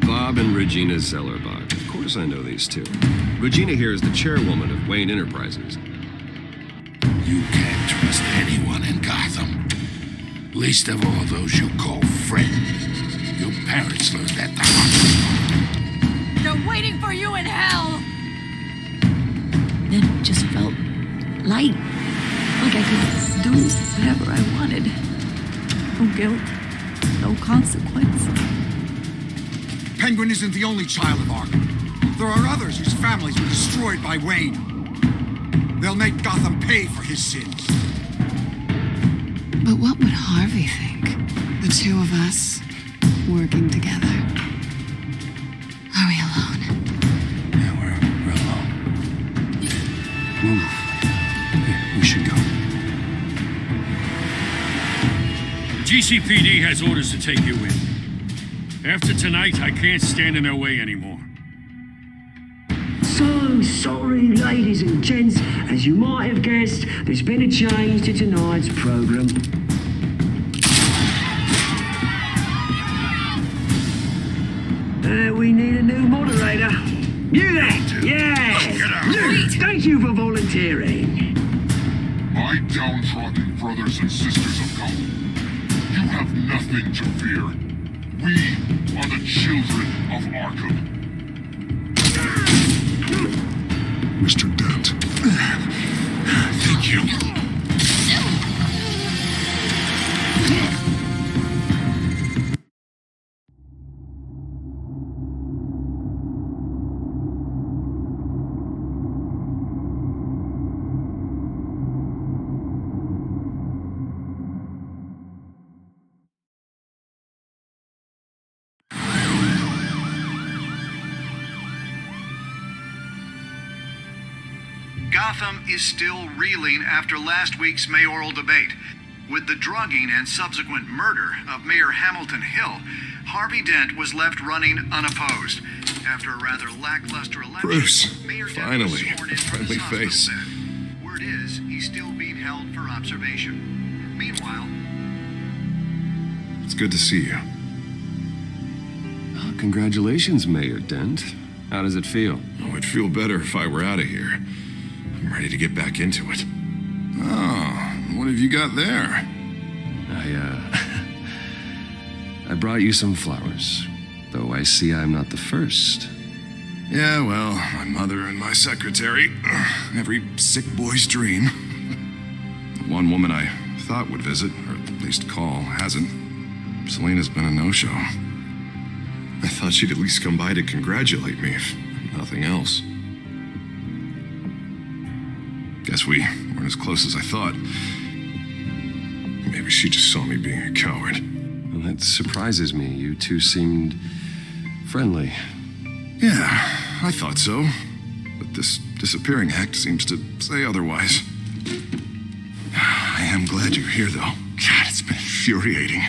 Bob and Regina Zellerbach. Of course I know these two. Regina here is the chairwoman of Wayne Enterprises. You can't trust anyone in Gotham. Least of all those you call friends. Your parents learned that the hard way. They're waiting for you in hell! Then it just felt light. Like I could do whatever I wanted. No guilt, no consequence. Penguin isn't the only child of Arkham. There are others whose families were destroyed by Wayne. They'll make Gotham pay for his sins. But what would Harvey think? The two of us working together. Are we alone? Yeah, we're alone. Move. We should go. GCPD has orders to take you in. After tonight, I can't stand in their way anymore. So sorry, ladies and gents. As you might have guessed, there's been a change to tonight's program. We need a new moderator. You there? Yeah! Thank you for volunteering. My downtrodden brothers and sisters of Gotham, you have nothing to fear. We are the children of Arkham. Mr. Dent. Thank you. Gotham is still reeling after last week's mayoral debate. With the drugging and subsequent murder of Mayor Hamilton Hill, Harvey Dent was left running unopposed. After a rather lackluster election, Bruce, Mayor Dent finally, was sworn in from friendly his hospital face. bed. Word is, he's still being held for observation. Meanwhile, It's good to see you. Oh, congratulations, Mayor Dent. How does it feel? Oh, it'd feel better if I were out of here. I'm ready to get back into it. Oh, what have you got there? I brought you some flowers. Though I see I'm not the first. Yeah, well, my mother and my secretary. Every sick boy's dream. The one woman I thought would visit, or at least call, hasn't. Selena's been a no-show. I thought she'd at least come by to congratulate me, if nothing else. Guess we weren't as close as I thought. Maybe she just saw me being a coward. Well, that surprises me. You two seemed friendly. Yeah, I thought so. But this disappearing act seems to say otherwise. I am glad you're here, though. God, it's been infuriating.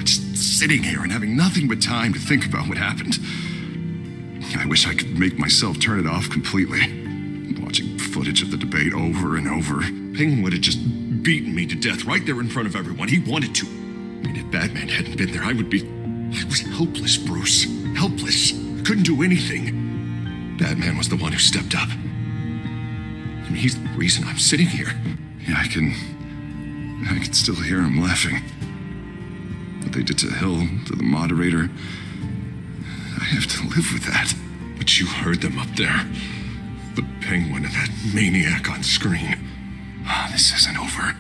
Just sitting here and having nothing but time to think about what happened. I wish I could make myself turn it off completely. Watching footage of the debate over and over. Penguin would have just beaten me to death right there in front of everyone. He wanted to. I mean, if Batman hadn't been there, I was helpless, Bruce. Helpless. Couldn't do anything. Batman was the one who stepped up. I mean, he's the reason I'm sitting here. Yeah, I can still hear him laughing. What they did to Hill, to the moderator, I have to live with that. But you heard them up there. The Penguin and that maniac on screen. This isn't over.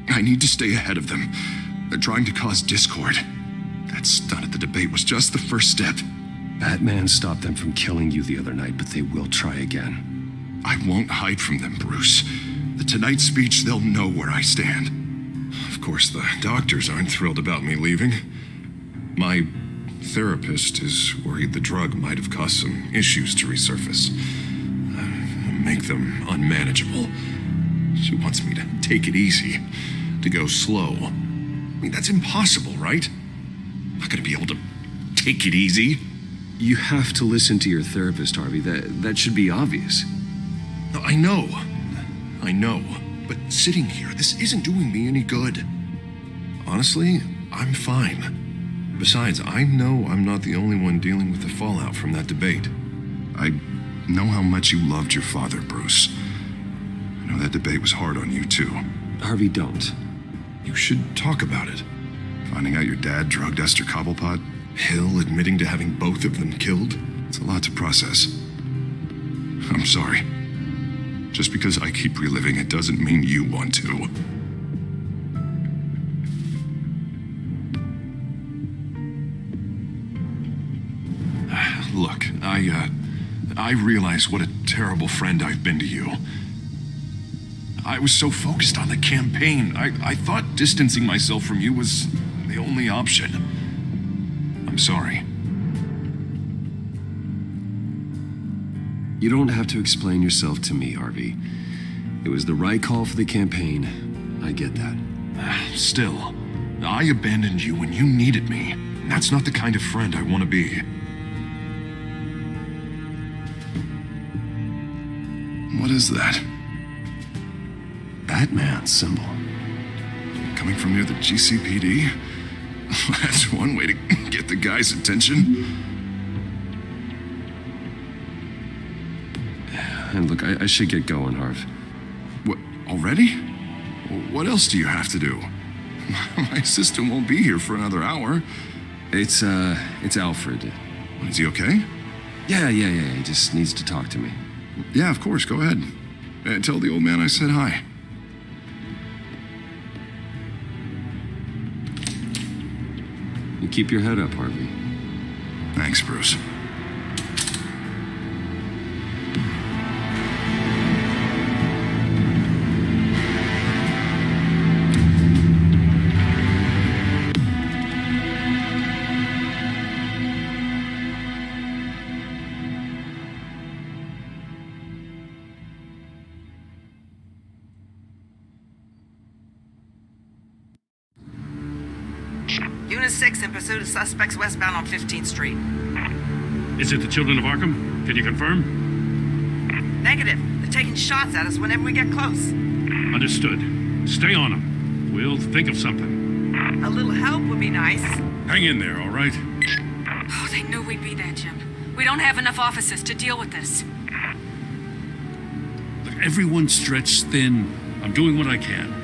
I need to stay ahead of them. They're trying to cause discord. That stunt at the debate was just the first step. Batman stopped them from killing you the other night, but they will try again. I won't hide from them, Bruce. The Tonight speech, they'll know where I stand. Of course, the doctors aren't thrilled about me leaving. My therapist is worried the drug might have caused some issues to resurface. Make them unmanageable. She wants me to take it easy, to go slow. I mean, that's impossible, right? I'm not gonna be able to take it easy. You have to listen to your therapist, Harvey. That should be obvious. No, I know. But sitting here, this isn't doing me any good. Honestly, I'm fine. Besides, I know I'm not the only one dealing with the fallout from that debate. I know how much you loved your father, Bruce. I know that debate was hard on you, too. Harvey, don't. You should talk about it. Finding out your dad drugged Esther Cobblepot, Hill admitting to having both of them killed. It's a lot to process. I'm sorry. Just because I keep reliving it doesn't mean you want to. Look, I realize what a terrible friend I've been to you. I was so focused on the campaign. I thought distancing myself from you was the only option. I'm sorry. You don't have to explain yourself to me, Harvey. It was the right call for the campaign. I get that. Still, I abandoned you when you needed me. That's not the kind of friend I want to be. What is that? Batman symbol. Coming from near the GCPD? That's one way to get the guy's attention. And look, I should get going, Harv. What, already? What else do you have to do? My assistant won't be here for another hour. It's Alfred. Is he okay? Yeah. He just needs to talk to me. Yeah, of course, go ahead. Tell the old man I said hi. You keep your head up, Harvey. Thanks, Bruce. Unit 6 in pursuit of suspects westbound on 15th Street. Is it the Children of Arkham? Can you confirm? Negative. They're taking shots at us whenever we get close. Understood. Stay on them. We'll think of something. A little help would be nice. Hang in there, all right? Oh, they knew we'd be there, Jim. We don't have enough officers to deal with this. Look, everyone's stretched thin. I'm doing what I can.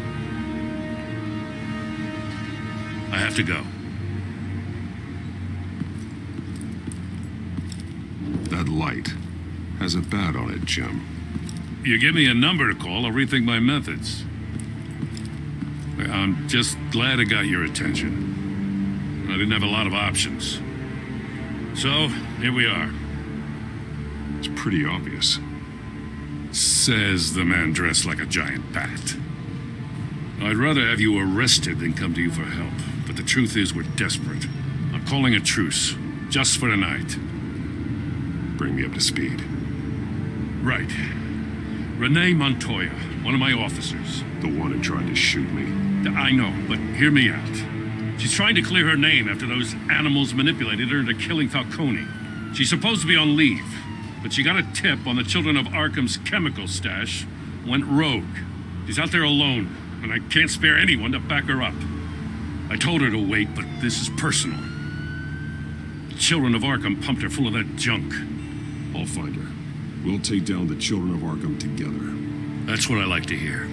I have to go. That light has a bat on it, Jim. You give me a number to call, I'll rethink my methods. I'm just glad I got your attention. I didn't have a lot of options. So, here we are. It's pretty obvious. Says the man dressed like a giant bat. I'd rather have you arrested than come to you for help. But the truth is we're desperate. I'm calling a truce, just for tonight. Bring me up to speed. Right. Renee Montoya, one of my officers. The one who tried to shoot me. I know, but hear me out. She's trying to clear her name after those animals manipulated her into killing Falcone. She's supposed to be on leave, but she got a tip on the Children of Arkham's chemical stash, went rogue. She's out there alone, and I can't spare anyone to back her up. I told her to wait, but this is personal. The Children of Arkham pumped her full of that junk. I'll find her. We'll take down the Children of Arkham together. That's what I like to hear.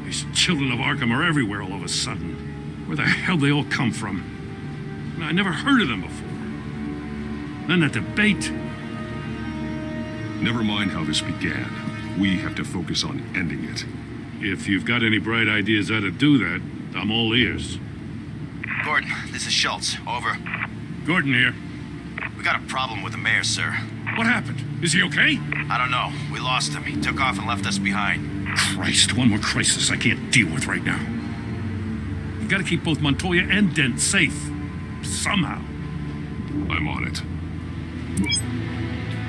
These Children of Arkham are everywhere all of a sudden. Where the hell they all come from? I never heard of them before. Then that debate. Never mind how this began. We have to focus on ending it. If you've got any bright ideas how to do that, I'm all ears. Gordon, this is Schultz. Over. Gordon here. We got a problem with the mayor, sir. What happened? Is he okay? I don't know. We lost him. He took off and left us behind. Christ, one more crisis I can't deal with right now. You gotta keep both Montoya and Dent safe. Somehow. I'm on it.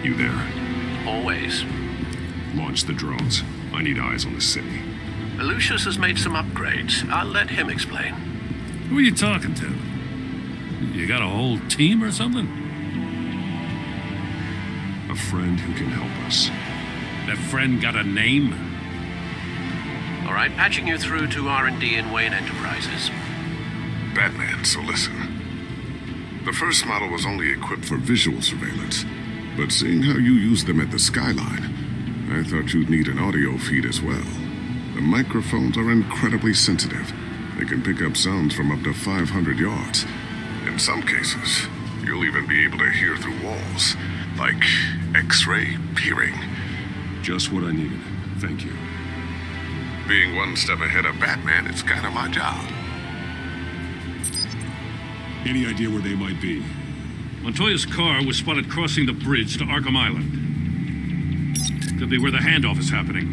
You there? Always. Launch the drones. I need eyes on the city. Lucius has made some upgrades. I'll let him explain. Who are you talking to? You got a whole team or something? A friend who can help us. That friend got a name? All right, patching you through to R&D in Wayne Enterprises. Batman, so listen. The first model was only equipped for visual surveillance, but seeing how you use them at the skyline, I thought you'd need an audio feed as well. The microphones are incredibly sensitive. They can pick up sounds from up to 500 yards. In some cases, you'll even be able to hear through walls, like X-ray peering. Just what I needed. Thank you. Being one step ahead of Batman is kind of my job. Any idea where they might be? Montoya's car was spotted crossing the bridge to Arkham Island. Could be where the handoff is happening.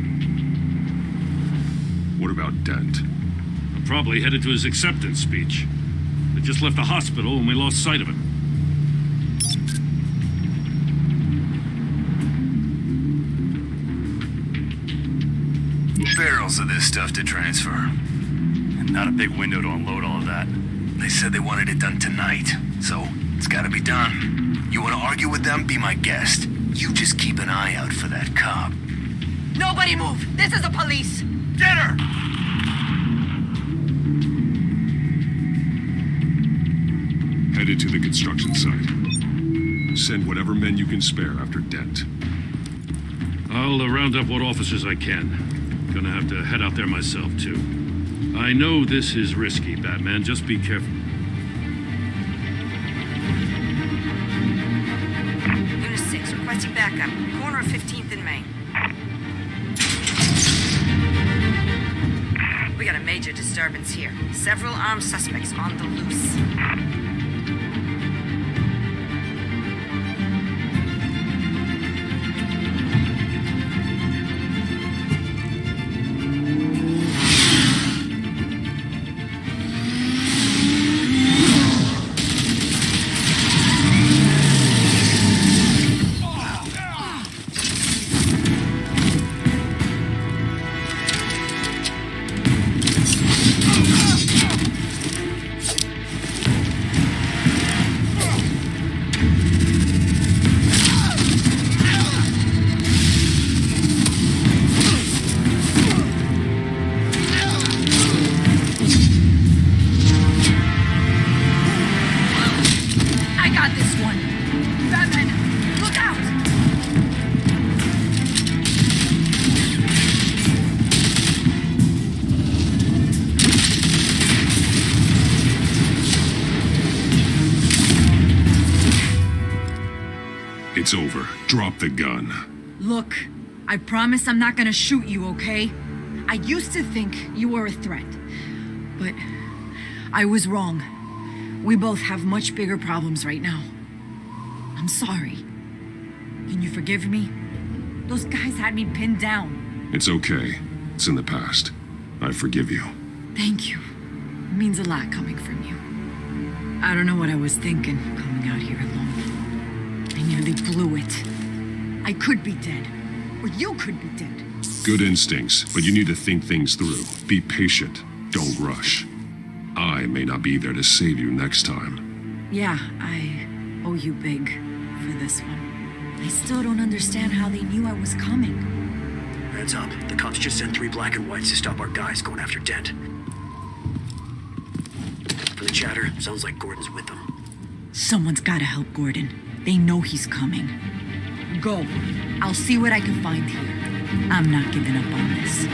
What about Dent? Probably headed to his acceptance speech. They just left the hospital and we lost sight of him. Barrels of this stuff to transfer. And not a big window to unload all of that. They said they wanted it done tonight, so it's gotta be done. You wanna argue with them? Be my guest. You just keep an eye out for that cop. Nobody move! This is the police! Get her! Headed to the construction site. Send whatever men you can spare after Dent. I'll round up what officers I can. Gonna have to head out there myself, too. I know this is risky, Batman. Just be careful. Unit 6, requesting backup. Corner of 15th and Main. We got a major disturbance here. Several armed suspects on the loose. It's over. Drop the gun. Look, I promise I'm not gonna shoot you, okay? I used to think you were a threat, but I was wrong. We both have much bigger problems right now. I'm sorry. Can you forgive me? Those guys had me pinned down. It's okay. It's in the past. I forgive you. Thank you. It means a lot coming from you. I don't know what I was thinking coming out here alone. I nearly blew it. I could be dead. Or you could be dead. Good instincts, but you need to think things through. Be patient. Don't rush. I may not be there to save you next time. Yeah, I owe you big for this one. I still don't understand how they knew I was coming. Heads up. The cops just sent 3 black and whites to stop our guys going after Dent. From the chatter, sounds like Gordon's with them. Someone's gotta help Gordon. They know he's coming. Go. I'll see what I can find here. I'm not giving up on this.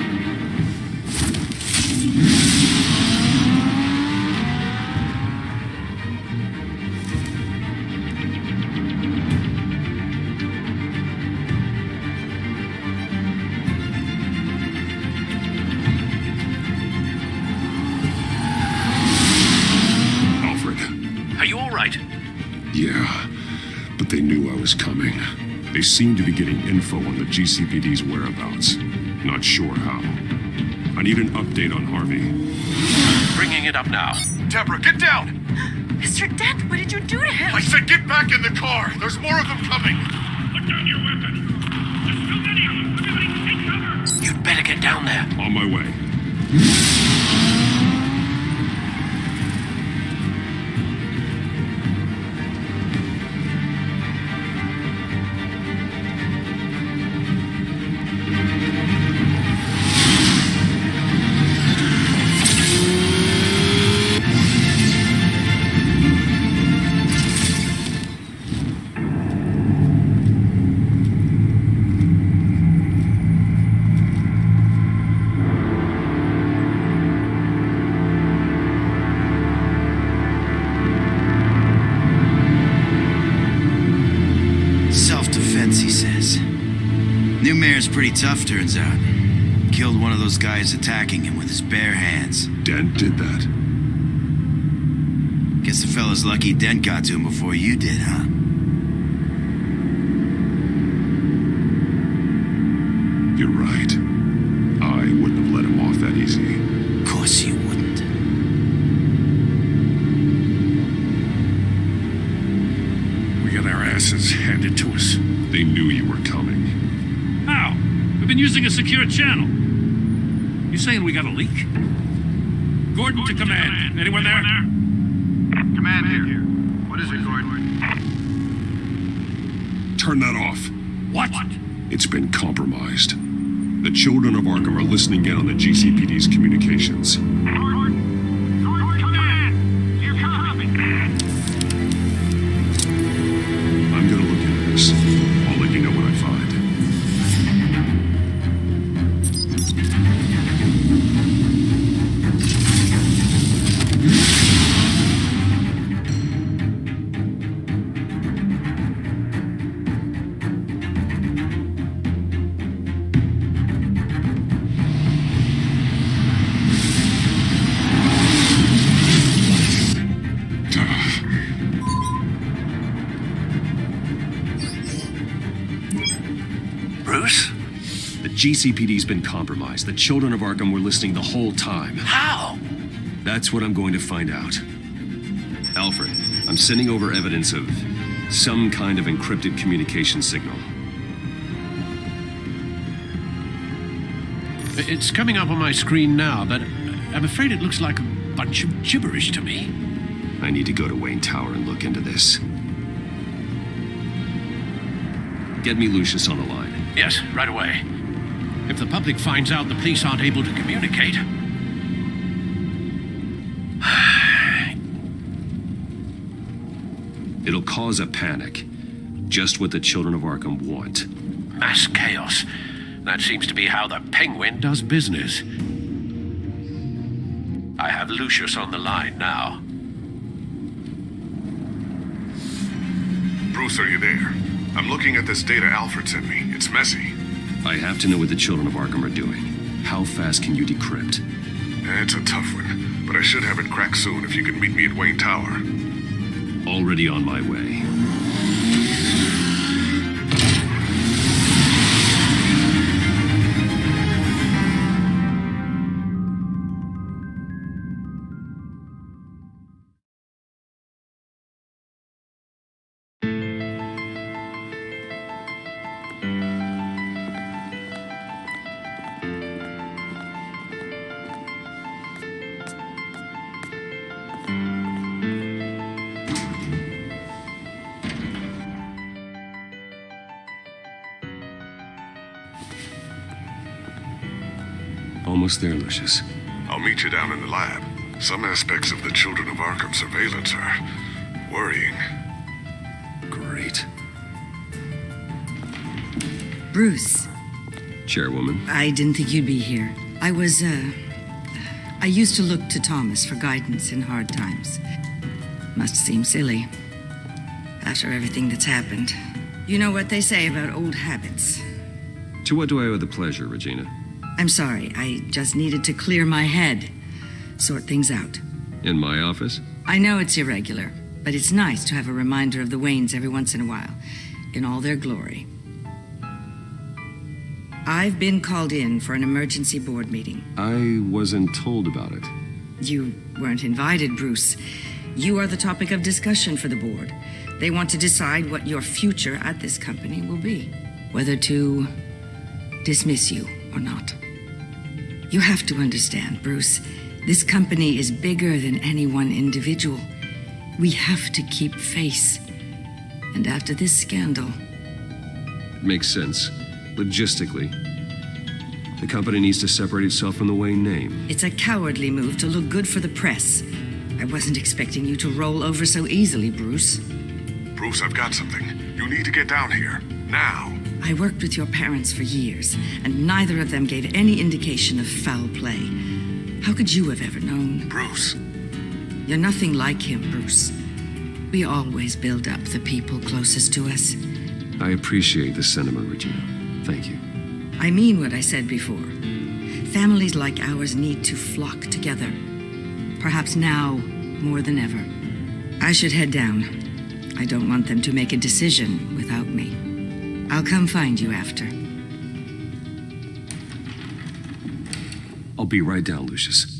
Alfred. Are you all right? Yeah, but they knew I was coming. They seem to be getting info on the GCPD's whereabouts. Not sure how. I need an update on Harvey. Bringing it up now. Deborah, get down! Mr. Dent, what did you do to him? I said get back in the car! There's more of them coming! Put down your weapon! There's too many of them! Everybody take cover! You'd better get down there. On my way. pretty tough, turns out. Killed one of those guys attacking him with his bare hands. Dent did that. Guess the fella's lucky Dent got to him before you did, huh? You're right. I wouldn't have let him off that easy. Of course you wouldn't. We got our asses handed to us. They knew you were coming. How? We've been using a secure channel. You saying we got a leak? Gordon to command. Anyone there? Command here. What is it, Gordon? Turn that off. What? It's been compromised. The children of Arkham are listening in on the GCPD's communications. Command! You copy? I'm gonna look into this. I'll let you know what I find. Bruce? The GCPD's been compromised. The children of Arkham were listening the whole time. How? That's what I'm going to find out. Alfred, I'm sending over evidence of some kind of encrypted communication signal. It's coming up on my screen now, but I'm afraid it looks like a bunch of gibberish to me. I need to go to Wayne Tower and look into this. Get me Lucius on the line. Yes, right away. If the public finds out the police aren't able to communicate... It'll cause a panic. Just what the children of Arkham want. Mass chaos. That seems to be how the Penguin does business. I have Lucius on the line now. Bruce, are you there? I'm looking at this data Alfred sent me. It's messy. I have to know what the children of Arkham are doing. How fast can you decrypt? It's a tough one, but I should have it cracked soon if you can meet me at Wayne Tower. Already on my way. Almost there, Lucius. I'll meet you down in the lab. Some aspects of the Children of Arkham surveillance are worrying. Great. Bruce, Chairwoman. I didn't think you'd be here. I used to look to Thomas for guidance in hard times. Must seem silly. After everything that's happened. You know what they say about old habits. To what do I owe the pleasure, Regina? I'm sorry, I just needed to clear my head. Sort things out. In my office? I know it's irregular, but it's nice to have a reminder of the Waynes every once in a while, in all their glory. I've been called in for an emergency board meeting. I wasn't told about it. You weren't invited, Bruce. You are the topic of discussion for the board. They want to decide what your future at this company will be. Whether to dismiss you or not. You have to understand, Bruce, this company is bigger than any one individual. We have to keep face. And after this scandal... Makes sense. Logistically. The company needs to separate itself from the Wayne name. It's a cowardly move to look good for the press. I wasn't expecting you to roll over so easily, Bruce. Bruce, I've got something. You need to get down here. Now. I worked with your parents for years, and neither of them gave any indication of foul play. How could you have ever known? Bruce. You're nothing like him, Bruce. We always build up the people closest to us. I appreciate the sentiment, Regina. Thank you. I mean what I said before. Families like ours need to flock together. Perhaps now more than ever. I should head down. I don't want them to make a decision without me. I'll come find you after. I'll be right down, Lucius.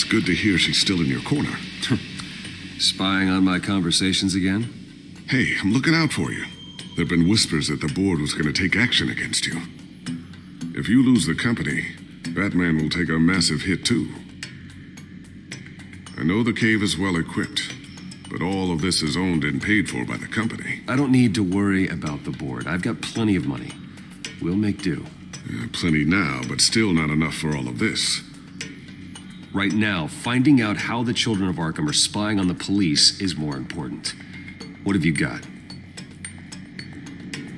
Good to hear she's still in your corner. Spying on my conversations again? Hey, I'm looking out for you. There've been whispers that the board was going to take action against you. If you lose the company, Batman will take a massive hit too. I know the cave is well equipped, but all of this is owned and paid for by the company. I don't need to worry about the board. I've got plenty of money. We'll make do. Plenty now, but still not enough for all of this. Right now, finding out how the children of Arkham are spying on the police is more important. What have you got?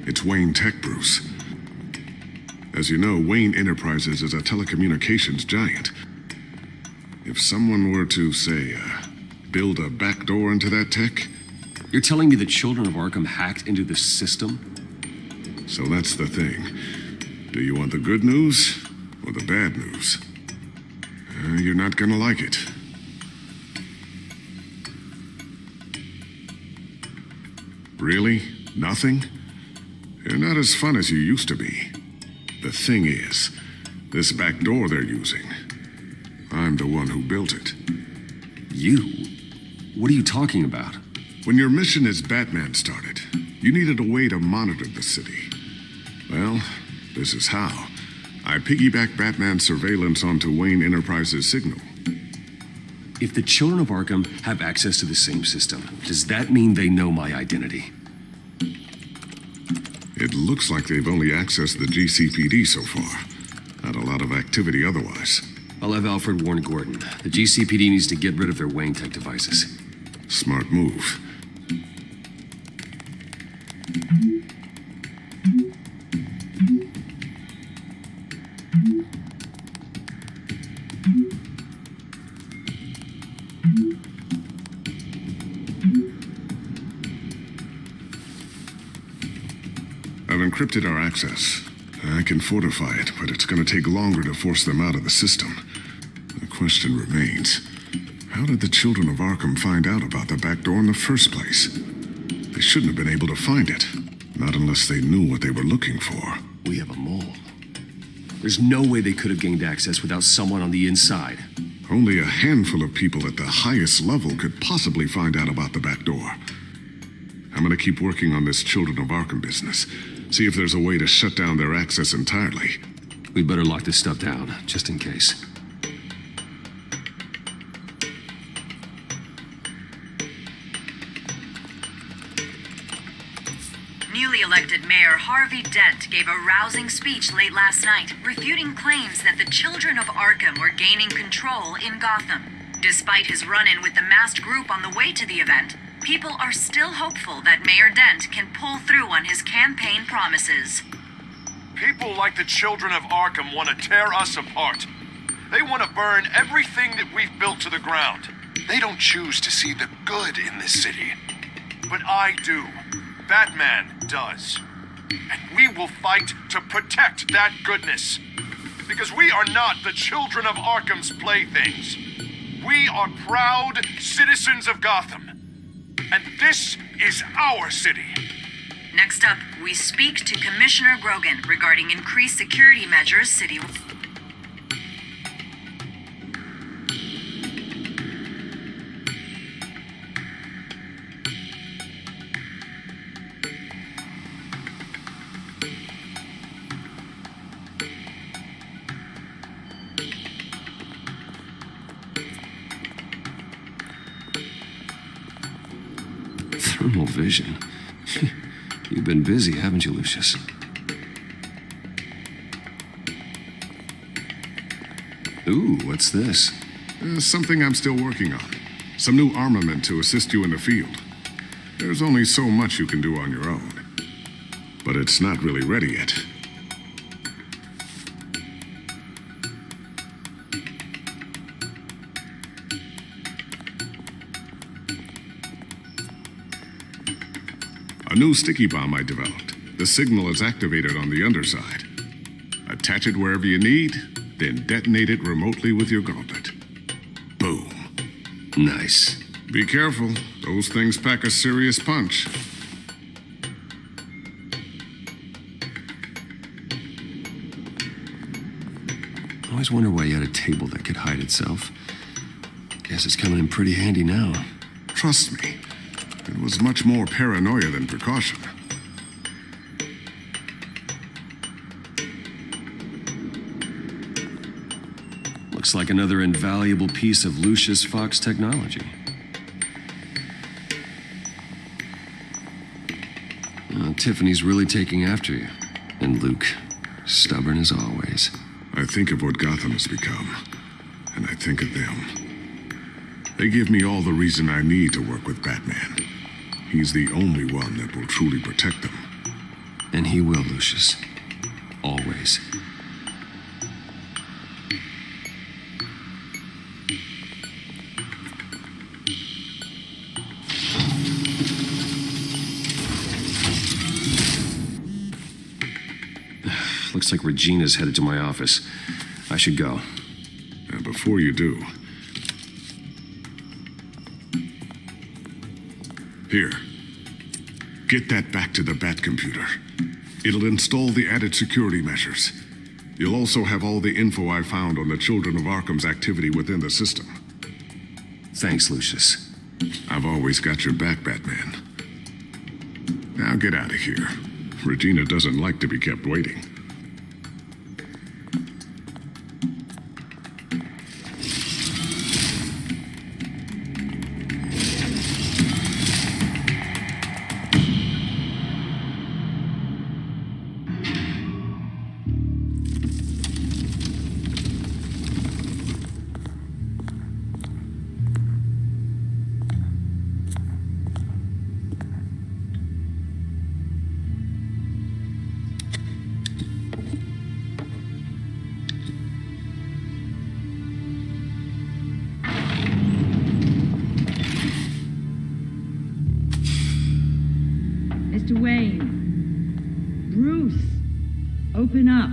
It's Wayne Tech, Bruce. As you know, Wayne Enterprises is a telecommunications giant. If someone were to, say, build a backdoor into that tech... You're telling me the children of Arkham hacked into the system? So that's the thing. Do you want the good news or the bad news? You're not gonna like it. Really? Nothing? You're not as fun as you used to be. The thing is, this back door they're using, I'm the one who built it. You? What are you talking about? When your mission as Batman started, you needed a way to monitor the city. Well, this is how. I piggybacked Batman's surveillance onto Wayne Enterprises' signal. If the children of Arkham have access to the same system, does that mean they know my identity? It looks like they've only accessed the GCPD so far. Not a lot of activity otherwise. I'll have Alfred warn Gordon. The GCPD needs to get rid of their Wayne Tech devices. Smart move. I've encrypted our access. I can fortify it, but it's going to take longer to force them out of the system. The question remains, how did the children of Arkham find out about the back door in the first place? They shouldn't have been able to find it. Not unless they knew what they were looking for. We have a mole. There's no way they could have gained access without someone on the inside. Only a handful of people at the highest level could possibly find out about the back door. I'm gonna keep working on this Children of Arkham business. See if there's a way to shut down their access entirely. We'd better lock this stuff down, just in case. Newly elected Mayor Harvey Dent gave a rousing speech late last night, refuting claims that the children of Arkham were gaining control in Gotham. Despite his run-in with the masked group on the way to the event, people are still hopeful that Mayor Dent can pull through on his campaign promises. People like the children of Arkham want to tear us apart. They want to burn everything that we've built to the ground. They don't choose to see the good in this city. But I do. Batman does. And we will fight to protect that goodness. Because we are not the children of Arkham's playthings. We are proud citizens of Gotham. And this is our city. Next up, we speak to Commissioner Grogan regarding increased security measures city. Thermal vision. You've been busy, haven't you, Lucius? Ooh, what's this? Something I'm still working on. Some new armament to assist you in the field. There's only so much you can do on your own. But it's not really ready yet. A new sticky bomb I developed. The signal is activated on the underside. Attach it wherever you need, then detonate it remotely with your gauntlet. Boom. Nice. Be careful. Those things pack a serious punch. I always wonder why you had a table that could hide itself. Guess it's coming in pretty handy now. Trust me. It was much more paranoia than precaution. Looks like another invaluable piece of Lucius Fox technology. Tiffany's really taking after you. And Luke, stubborn as always. I think of what Gotham has become, and I think of them. They give me all the reason I need to work with Batman. He's the only one that will truly protect them. And he will, Lucius. Always. Looks like Regina's headed to my office. I should go. And before you do... Here. Get that back to the Bat computer. It'll install the added security measures. You'll also have all the info I found on the Children of Arkham's activity within the system. Thanks, Lucius. I've always got your back, Batman. Now get out of here. Regina doesn't like to be kept waiting. Mr. Wayne. Bruce. Open up.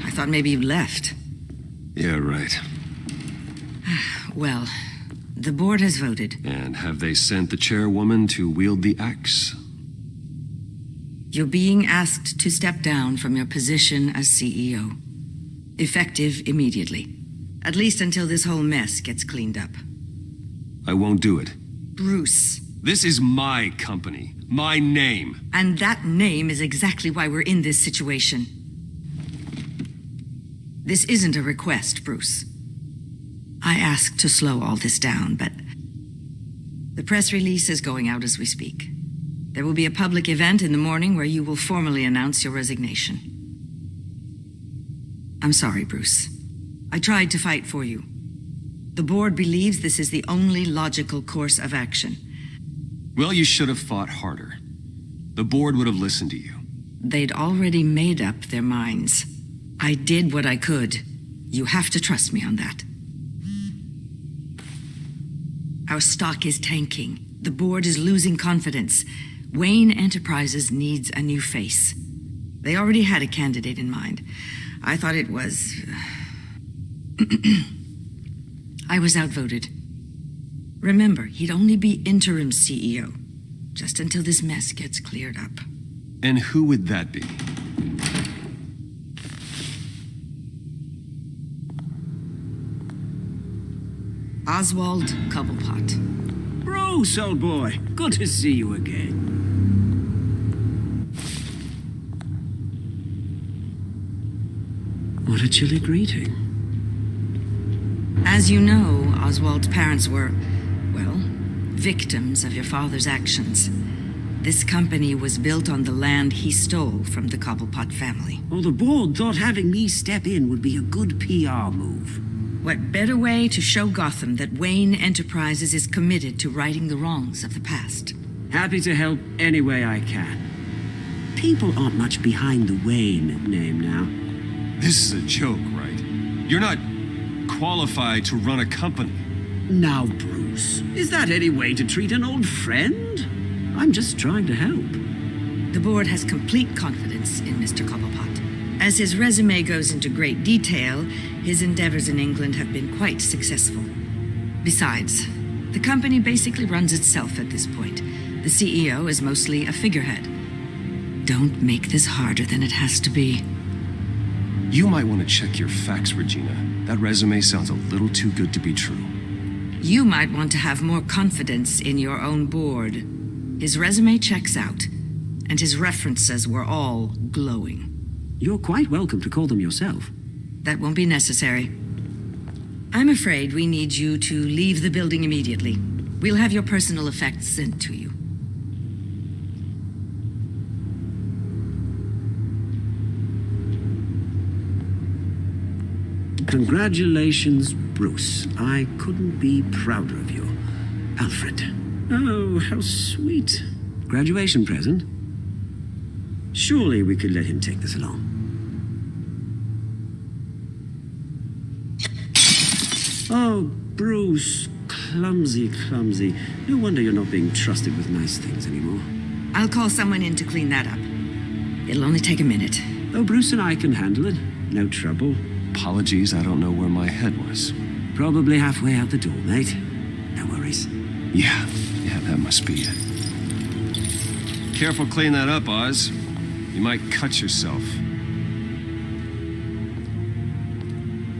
I thought maybe you left. Yeah, right. Well, the board has voted. And have they sent the chairwoman to wield the axe? You're being asked to step down from your position as CEO. Effective immediately. At least until this whole mess gets cleaned up. I won't do it. Bruce. This is my company. My name. And that name is exactly why we're in this situation. This isn't a request, Bruce. I asked to slow all this down, but the press release is going out as we speak. There will be a public event in the morning where you will formally announce your resignation. I'm sorry, Bruce. I tried to fight for you. The board believes this is the only logical course of action. Well, you should have fought harder. The board would have listened to you. They'd already made up their minds. I did what I could. You have to trust me on that. Our stock is tanking. The board is losing confidence. Wayne Enterprises needs a new face. They already had a candidate in mind. I thought it was... I was outvoted. Remember, he'd only be interim CEO, just until this mess gets cleared up. And who would that be? Oswald Cobblepot. Bruce, old boy. Good to see you again. What a chilly greeting. As you know, Oswald's parents were, well, victims of your father's actions. This company was built on the land he stole from the Cobblepot family. Well, the board thought having me step in would be a good PR move. What better way to show Gotham that Wayne Enterprises is committed to righting the wrongs of the past? Happy to help any way I can. People aren't much behind the Wayne name now. This is a joke, right? You're not qualified to run a company. Now, Bruce, is that any way to treat an old friend? I'm just trying to help. The board has complete confidence in Mr. Cobblepot. As his resume goes into great detail, his endeavors in England have been quite successful. Besides, the company basically runs itself at this point. The CEO is mostly a figurehead. Don't make this harder than it has to be. You might want to check your facts, Regina. That resume sounds a little too good to be true. You might want to have more confidence in your own board. His resume checks out, and his references were all glowing. You're quite welcome to call them yourself. That won't be necessary. I'm afraid we need you to leave the building immediately. We'll have your personal effects sent to you. Congratulations, Bruce. I couldn't be prouder of you. Alfred. Oh, how sweet. Graduation present? Surely we could let him take this along. Oh, Bruce. Clumsy, clumsy. No wonder you're not being trusted with nice things anymore. I'll call someone in to clean that up. It'll only take a minute. Oh, Bruce and I can handle it. No trouble. Apologies, I don't know where my head was. Probably halfway out the door, mate. No worries. Yeah, that must be it. Careful cleaning that up, Oz. You might cut yourself.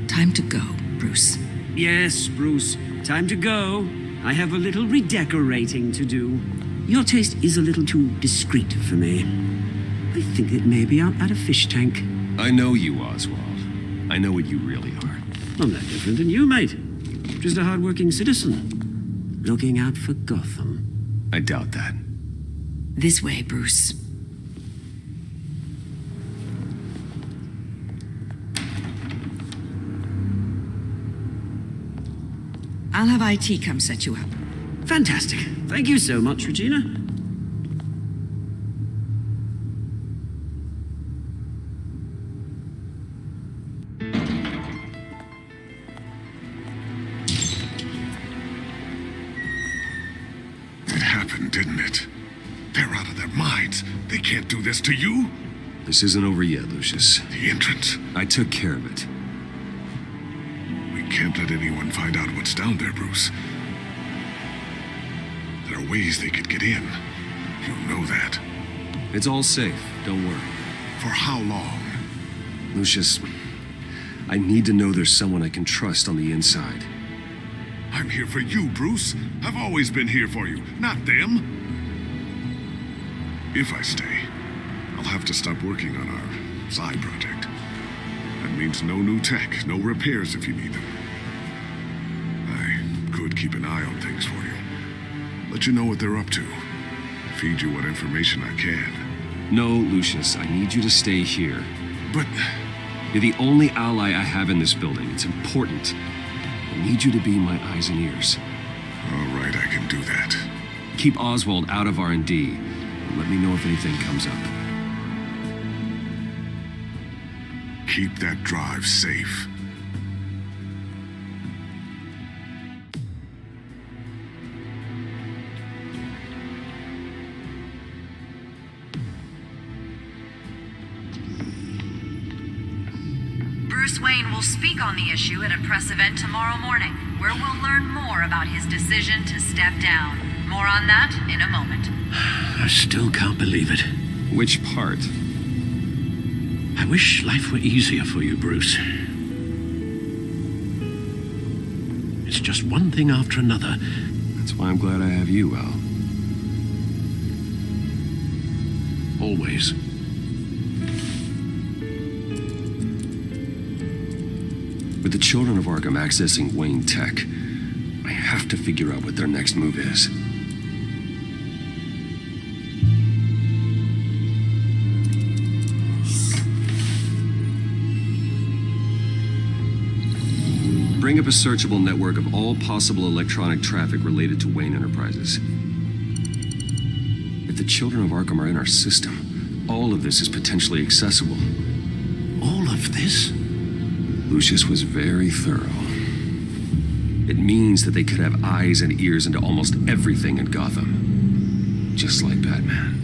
Time to go, Bruce. Yes, Bruce. Time to go. I have a little redecorating to do. Your taste is a little too discreet for me. I think it may be out at a fish tank. I know you, Oswald. I know what you really are. I'm no different than you, mate. Just a hard-working citizen. Looking out for Gotham. I doubt that. This way, Bruce. I'll have IT come set you up. Fantastic. Thank you so much, Regina. It happened, didn't it? They're out of their minds. They can't do this to you. This isn't over yet, Lucius. The entrance. I took care of it. We can't let anyone find out what's down there, Bruce. There are ways they could get in. You know that. It's all safe. Don't worry. For how long? Lucius, I need to know there's someone I can trust on the inside. I'm here for you, Bruce. I've always been here for you, not them. If I stay, I'll have to stop working on our side project. That means no new tech, no repairs if you need them. I could keep an eye on things for you. Let you know what they're up to. Feed you what information I can. No, Lucius, I need you to stay here. But... You're the only ally I have in this building. It's important. I need you to be my eyes and ears. All right, I can do that. Keep Oswald out of R&D. And let me know if anything comes up. Keep that drive safe. Wayne will speak on the issue at a press event tomorrow morning, where we'll learn more about his decision to step down. More on that in a moment. I still can't believe it. Which part? I wish life were easier for you, Bruce. It's just one thing after another. That's why I'm glad I have you, Al. Always. With the children of Arkham accessing Wayne Tech, I have to figure out what their next move is. Bring up a searchable network of all possible electronic traffic related to Wayne Enterprises. If the children of Arkham are in our system, all of this is potentially accessible. All of this? Lucius was very thorough. It means that they could have eyes and ears into almost everything in Gotham. Just like Batman.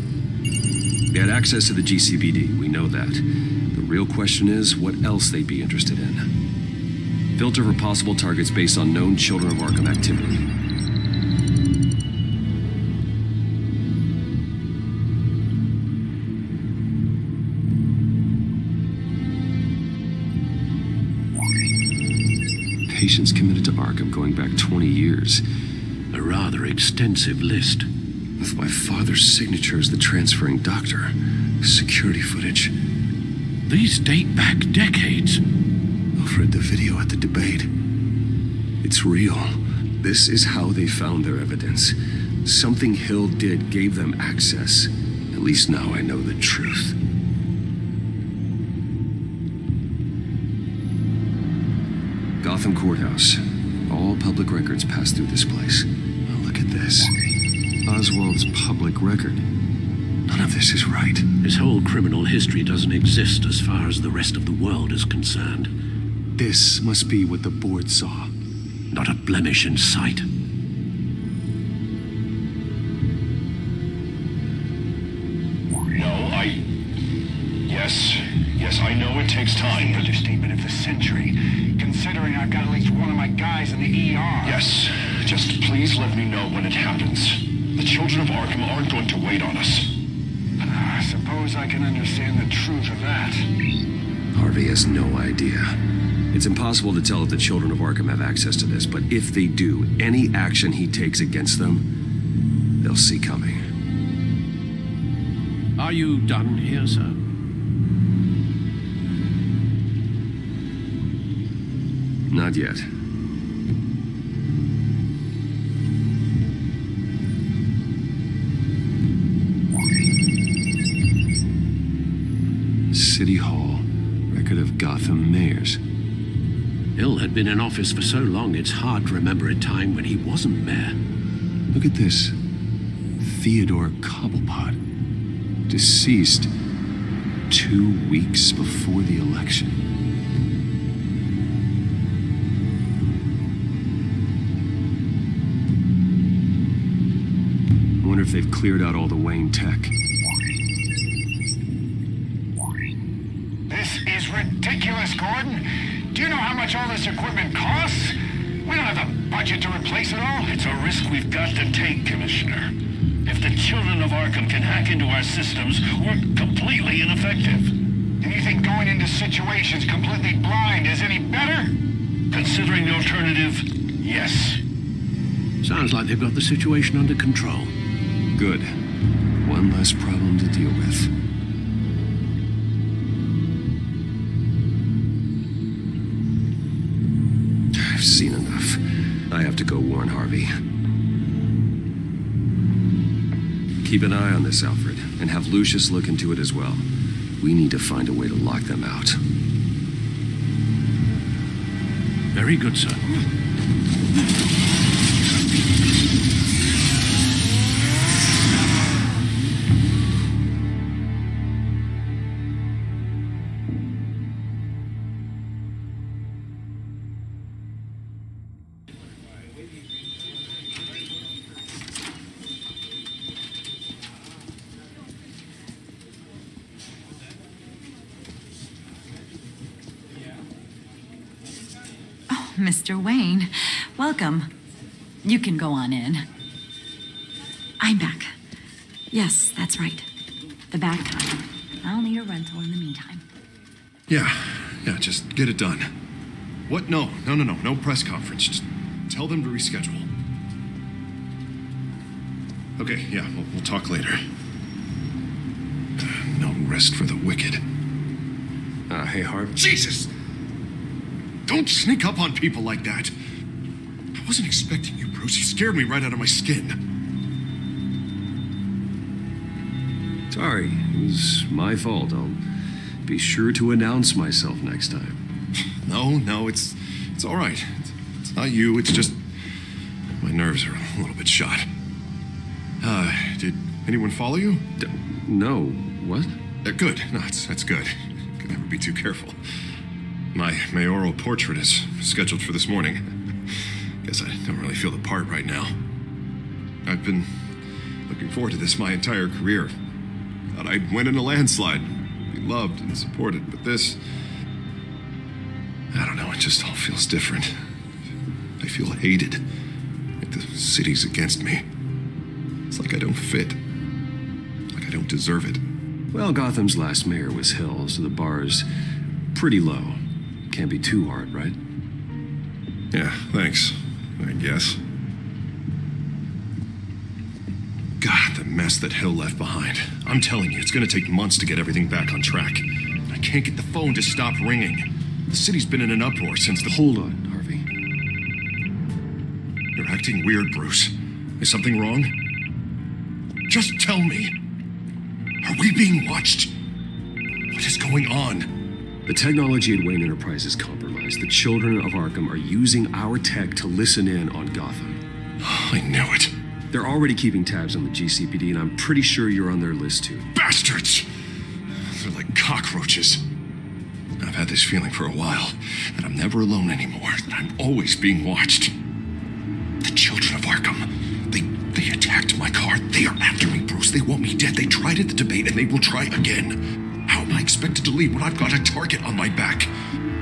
They had access to the GCPD, we know that. The real question is what else they'd be interested in. Filter for possible targets based on known Children of Arkham activity. Patients committed to Arkham going back 20 years. A rather extensive list. With my father's signature as the transferring doctor. Security footage. These date back decades. I've read the video at the debate. It's real. This is how they found their evidence. Something Hill did gave them access. At least now I know the truth. Gotham Courthouse. All public records pass through this place. Now look at this. Oswald's public record. None of this is right. His whole criminal history doesn't exist as far as the rest of the world is concerned. This must be what the board saw. Not a blemish in sight. No, Yes, I know it takes time, but... Understatement of the century, considering I've got at least one of my guys in the ER. Yes, just please let me know when it happens. The children of Arkham aren't going to wait on us. I suppose I can understand the truth of that. Harvey has no idea. It's impossible to tell if the children of Arkham have access to this, but if they do, any action he takes against them, they'll see coming. Are you done here, sir? Not yet. City Hall. Record of Gotham mayors. Hill had been in office for so long, it's hard to remember a time when he wasn't mayor. Look at this. Theodore Cobblepot. Deceased 2 weeks before the election. I wonder if they've cleared out all the Wayne tech. This is ridiculous, Gordon. Do you know how much all this equipment costs? We don't have the budget to replace it all. It's a risk we've got to take, Commissioner. If the children of Arkham can hack into our systems, we're completely ineffective. And you think going into situations completely blind is any better? Considering the alternative, yes. Sounds like they've got the situation under control. Good. One less problem to deal with. I've seen enough. I have to go warn Harvey. Keep an eye on this, Alfred, and have Lucius look into it as well. We need to find a way to lock them out. Very good, sir. Mr. Wayne. Welcome. You can go on in. I'm back. Yes, that's right. The back time. I'll need a rental in the meantime. Yeah, just get it done. What? No press conference. Just tell them to reschedule. Okay, yeah, we'll talk later. No rest for the wicked. Hey, Harv. Jesus! Don't sneak up on people like that. I wasn't expecting you, Bruce. You scared me right out of my skin. Sorry, it was my fault. I'll be sure to announce myself next time. No, it's all right. It's not you, it's just my nerves are a little bit shot. Did anyone follow you? No. What? Good. No, that's good. Could never be too careful. My mayoral portrait is scheduled for this morning. Guess I don't really feel the part right now. I've been looking forward to this my entire career. Thought I'd win in a landslide, be loved and supported, but this... I don't know, it just all feels different. I feel hated, like the city's against me. It's like I don't fit, like I don't deserve it. Well, Gotham's last mayor was Hill, so the bar's pretty low. Can't be too hard, right? Yeah, thanks, I guess. God, the mess that Hill left behind. I'm telling you, it's gonna take months to get everything back on track. I can't get the phone to stop ringing. The city's been in an uproar since the... Hold on, Harvey. You're acting weird, Bruce. Is something wrong? Just tell me. Are we being watched? What is going on? The technology at Wayne Enterprise is compromised. The children of Arkham are using our tech to listen in on Gotham. I knew it. They're already keeping tabs on the GCPD, and I'm pretty sure you're on their list too. Bastards! They're like cockroaches. I've had this feeling for a while, that I'm never alone anymore, that I'm always being watched. The children of Arkham, they attacked my car. They are after me, Bruce. They want me dead. They tried at the debate, and they will try again. How am I expected to leave when I've got a target on my back?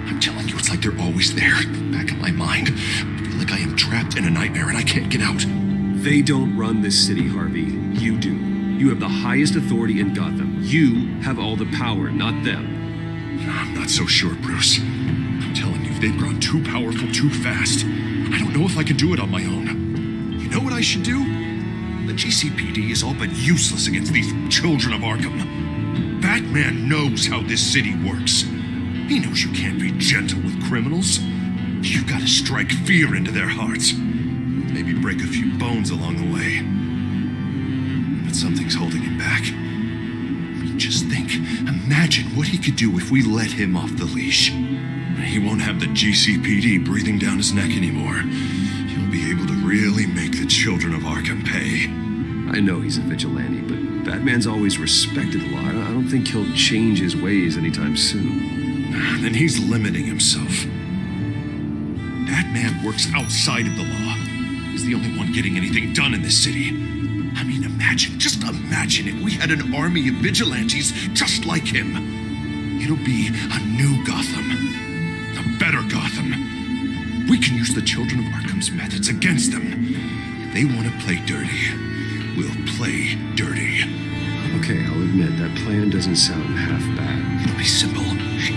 I'm telling you, it's like they're always there, back in my mind. I feel like I am trapped in a nightmare, and I can't get out. They don't run this city, Harvey. You do. You have the highest authority in Gotham. You have all the power, not them. I'm not so sure, Bruce. I'm telling you, they've grown too powerful too fast. I don't know if I can do it on my own. You know what I should do? The GCPD is all but useless against these children of Arkham. Batman knows how this city works. He knows you can't be gentle with criminals. You gotta strike fear into their hearts. Maybe break a few bones along the way. But something's holding him back. Just think, imagine what he could do if we let him off the leash. He won't have the GCPD breathing down his neck anymore. He'll be able to really make the children of Arkham pay. I know he's a vigilante, but Batman's always respected the law. I don't think he'll change his ways anytime soon. Then he's limiting himself. Batman works outside of the law. He's the only one getting anything done in this city. I mean, just imagine if we had an army of vigilantes just like him. It'll be a new Gotham. A better Gotham. We can use the children of Arkham's methods against them. If they want to play dirty, we'll play dirty. Okay, I'll admit, that plan doesn't sound half bad. It'll be simple,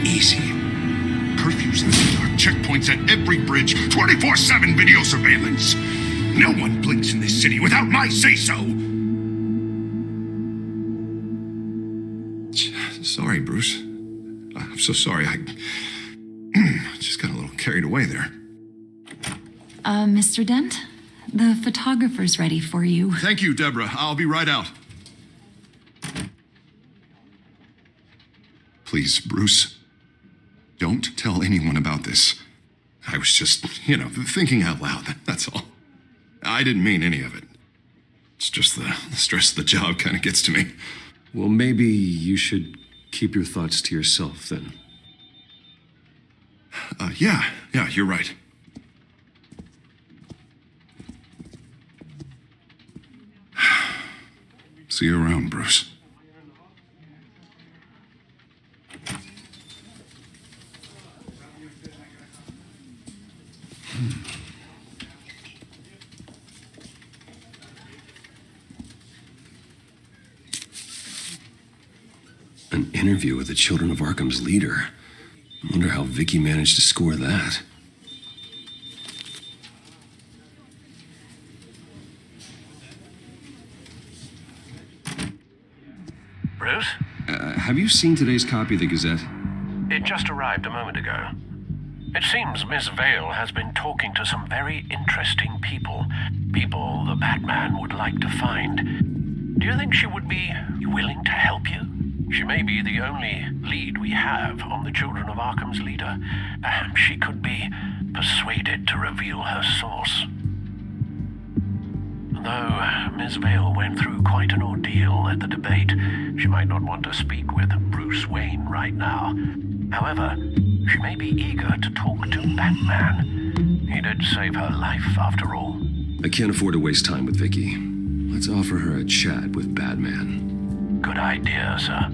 easy. Curfews in the dark, checkpoints at every bridge, 24/7 video surveillance. No one blinks in this city without my say-so. Sorry, Bruce. I'm so sorry. I just got a little carried away there. Mr. Dent? The photographer's ready for you. Thank you, Deborah. I'll be right out. Please, Bruce, don't tell anyone about this. I was just, thinking out loud, that's all. I didn't mean any of it. It's just the stress of the job kind of gets to me. Well, maybe you should keep your thoughts to yourself, then. Yeah, you're right. See you around, Bruce. An interview with the Children of Arkham's leader. I wonder how Vicky managed to score that. Bruce? Have you seen today's copy of the Gazette? It just arrived a moment ago. It seems Miss Vale has been talking to some very interesting people. People the Batman would like to find. Do you think she would be willing to help you? She may be the only lead we have on the Children of Arkham's leader. Perhaps she could be persuaded to reveal her source. Though Miss Vale went through quite an ordeal at the debate, she might not want to speak with Bruce Wayne right now. However, she may be eager to talk to Batman. He did save her life, after all. I can't afford to waste time with Vicky. Let's offer her a chat with Batman. Good idea, sir.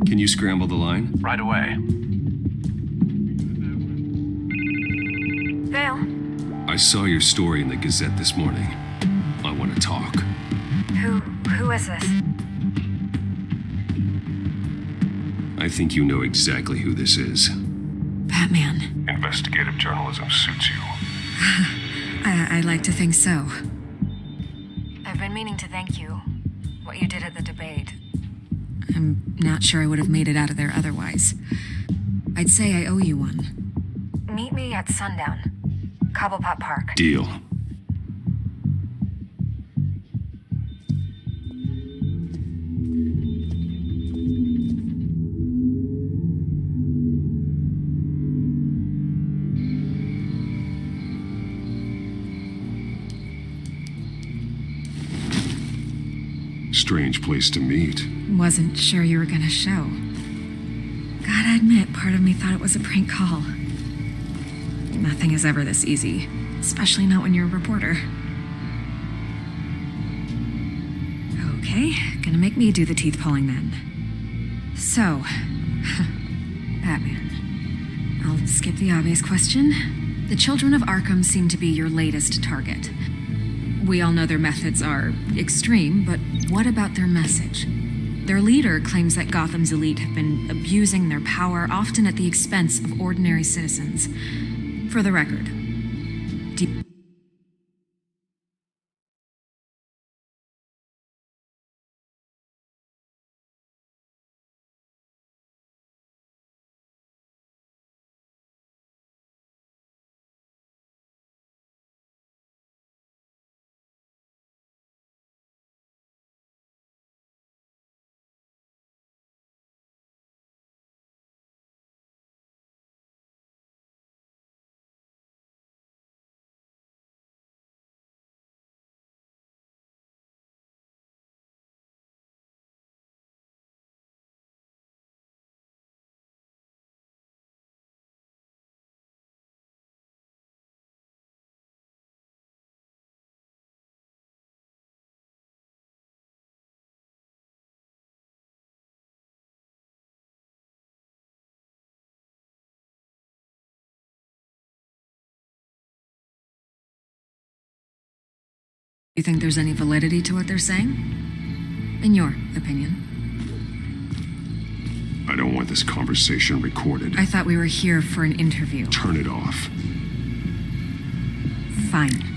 Can you scramble the line? Right away. Vale? I saw your story in the Gazette this morning. I want to talk. Who is this? I think you know exactly who this is. Batman. Investigative journalism suits you. I'd like to think so. I've been meaning to thank you. What you did at the debate. I'm not sure I would have made it out of there otherwise. I'd say I owe you one. Meet me at sundown. Cobblepot Park. Deal. Strange place to meet. Wasn't sure you were gonna show. Gotta admit, part of me thought it was a prank call. Nothing is ever this easy, especially not when you're a reporter. Okay, gonna make me do the teeth pulling then. So, Batman. I'll skip the obvious question. The Children of Arkham seem to be your latest target. We all know their methods are extreme, but what about their message? Their leader claims that Gotham's elite have been abusing their power, often at the expense of ordinary citizens. For the record, you think there's any validity to what they're saying? In your opinion? I don't want this conversation recorded. I thought we were here for an interview. Turn it off. Fine.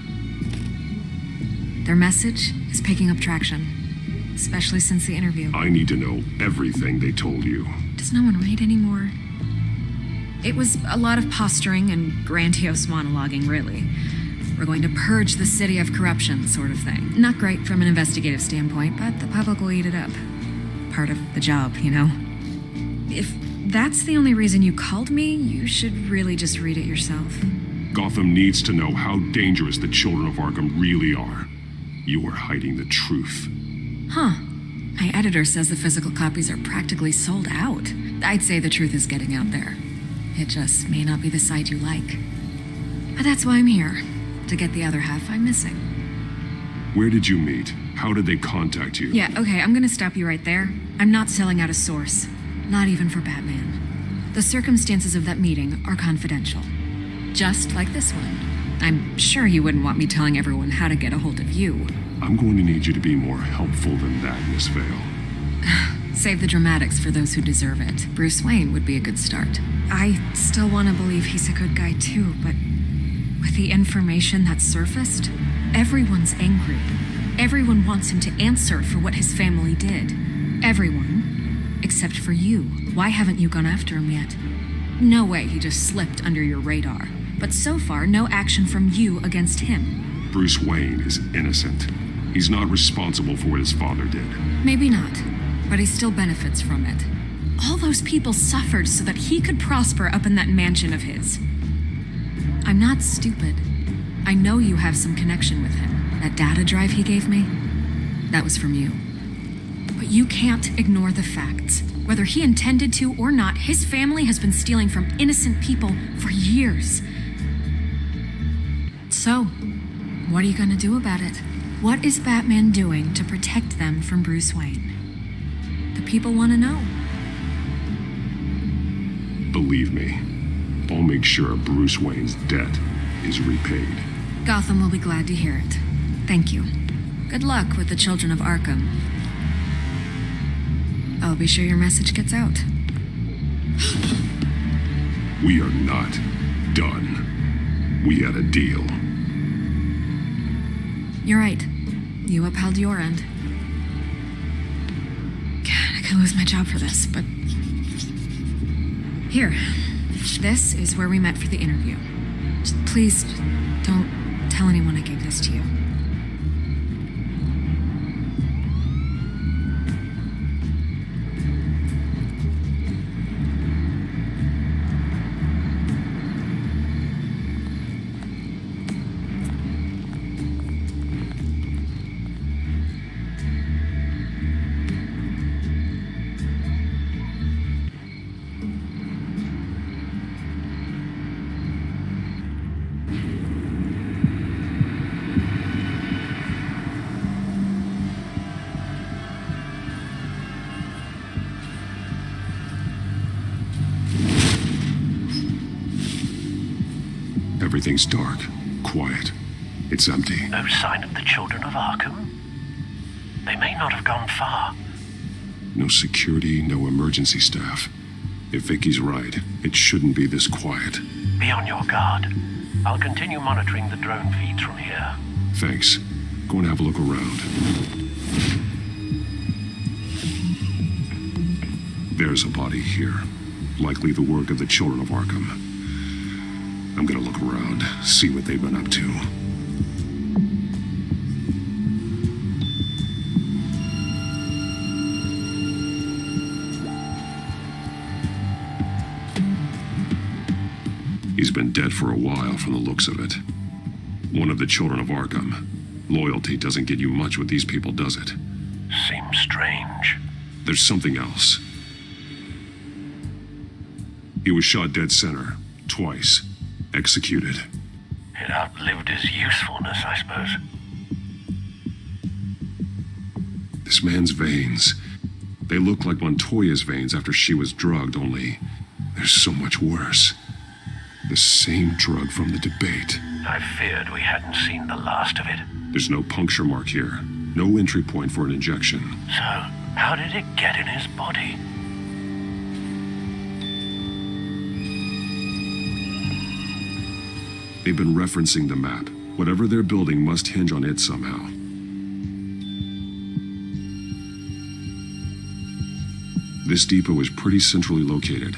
Their message is picking up traction, especially since the interview. I need to know everything they told you. Does no one read anymore? It was a lot of posturing and grandiose monologuing, really. We're going to purge the city of corruption, sort of thing. Not great from an investigative standpoint, but the public will eat it up. Part of the job, you know? If that's the only reason you called me, you should really just read it yourself. Gotham needs to know how dangerous the Children of Arkham really are. You are hiding the truth. Huh. My editor says the physical copies are practically sold out. I'd say the truth is getting out there. It just may not be the side you like. But that's why I'm here. To get the other half I'm missing. Where did you meet? How did they contact you? Yeah, okay, I'm gonna stop you right there. I'm not selling out a source. Not even for Batman. The circumstances of that meeting are confidential. Just like this one. I'm sure you wouldn't want me telling everyone how to get a hold of you. I'm going to need you to be more helpful than that, Miss Vale. Save the dramatics for those who deserve it. Bruce Wayne would be a good start. I still want to believe he's a good guy too, but with the information that surfaced, everyone's angry. Everyone wants him to answer for what his family did. Everyone, except for you. Why haven't you gone after him yet? No way he just slipped under your radar. But so far, no action from you against him. Bruce Wayne is innocent. He's not responsible for what his father did. Maybe not, but he still benefits from it. All those people suffered so that he could prosper up in that mansion of his. I'm not stupid. I know you have some connection with him. That data drive he gave me, that was from you. But you can't ignore the facts. Whether he intended to or not, his family has been stealing from innocent people for years. So, what are you gonna do about it? What is Batman doing to protect them from Bruce Wayne? The people want to know. Believe me, I'll make sure Bruce Wayne's debt is repaid. Gotham will be glad to hear it. Thank you. Good luck with the children of Arkham. I'll be sure your message gets out. We are not done. We had a deal. You're right. You upheld your end. God, I could lose my job for this, but... Here. This is where we met for the interview. Just please, don't tell anyone I gave this to you. Everything's dark, quiet. It's empty. No sign of the children of Arkham? They may not have gone far. No security, no emergency staff. If Vicky's right, it shouldn't be this quiet. Be on your guard. I'll continue monitoring the drone feeds from here. Thanks. Go and have a look around. There's a body here. Likely the work of the children of Arkham. I'm gonna look around, see what they've been up to. He's been dead for a while from the looks of it. One of the children of Arkham. Loyalty doesn't get you much with these people, does it? Seems strange. There's something else. He was shot dead center, twice. Executed. It outlived his usefulness, I suppose. This man's veins. They look like Montoya's veins after she was drugged, only they're so much worse. The same drug from the debate. I feared we hadn't seen the last of it. There's no puncture mark here. No entry point for an injection. So, how did it get in his body? They've been referencing the map. Whatever they're building must hinge on it somehow. This depot is pretty centrally located.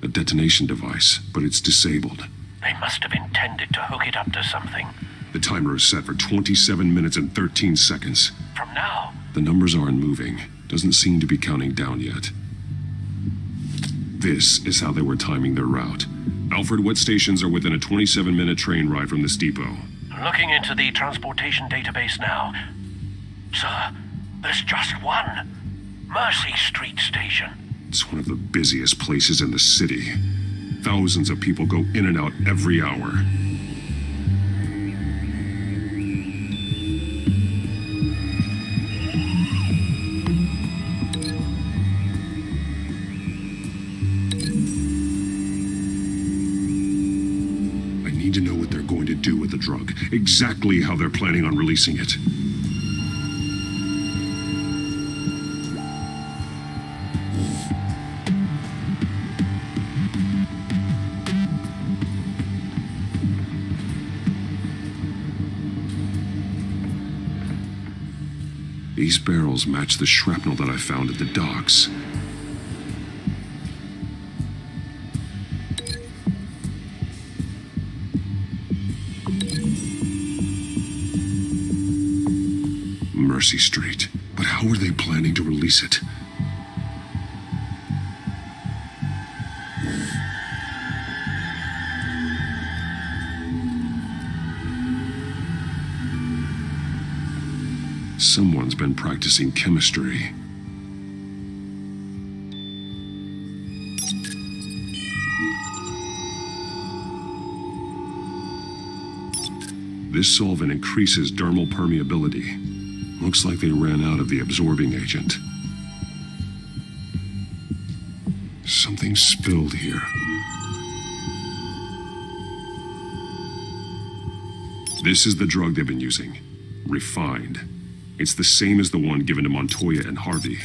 A detonation device, but it's disabled. They must have intended to hook it up to something. The timer is set for 27 minutes and 13 seconds. From now? The numbers aren't moving. Doesn't seem to be counting down yet. This is how they were timing their route. Alfred, what stations are within a 27-minute train ride from this depot? Looking into the transportation database now. Sir, there's just one. Mercy Street Station. It's one of the busiest places in the city. Thousands of people go in and out every hour. exactly how they're planning on releasing it. These barrels match the shrapnel that I found at the docks. Mercy Street. But how are they planning to release it? Someone's been practicing chemistry. This solvent increases dermal permeability. Looks like they ran out of the absorbing agent. Something spilled here. This is the drug they've been using. Refined. It's the same as the one given to Montoya and Harvey.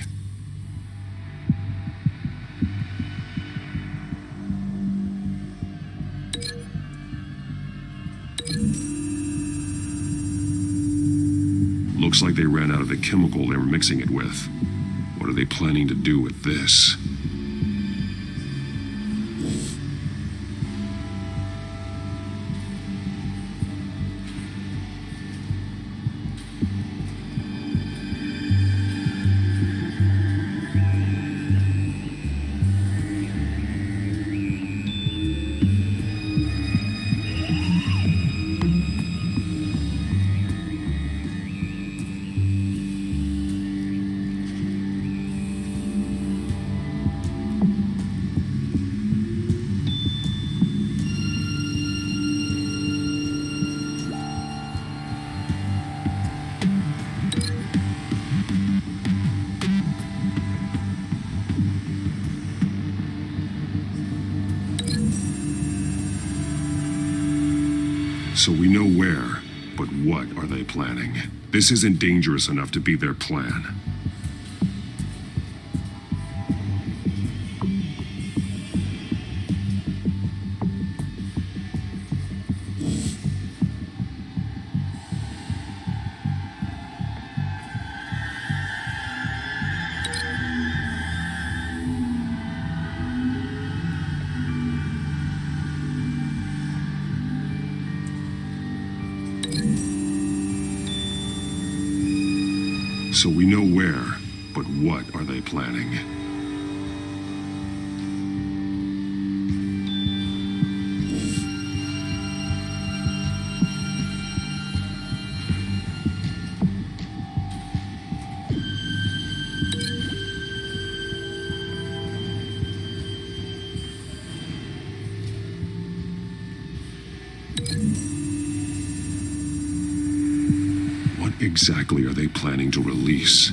Looks like they ran out of the chemical they were mixing it with. What are they planning to do with this? So we know where, but what are they planning? This isn't dangerous enough to be their plan. So we know where, but what are they planning? What exactly are they planning to release?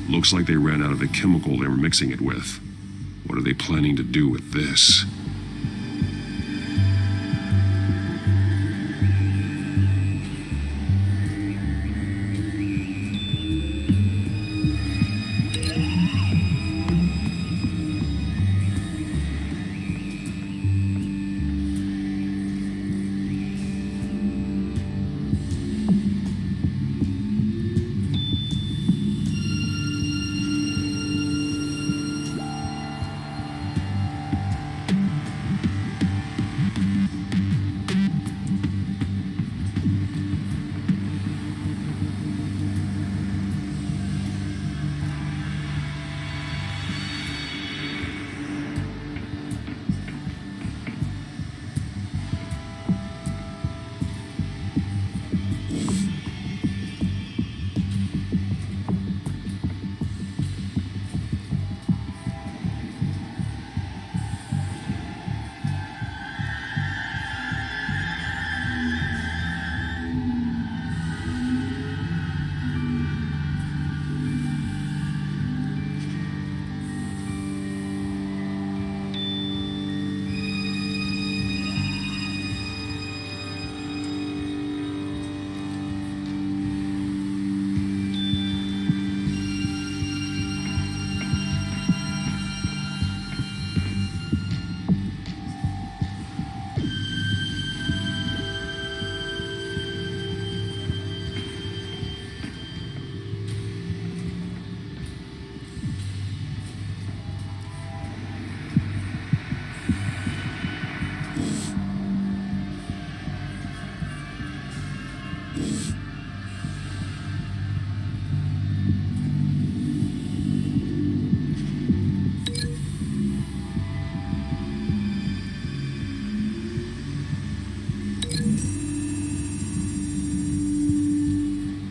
Looks like they ran out of the chemical they were mixing it with. What are they planning to do with this?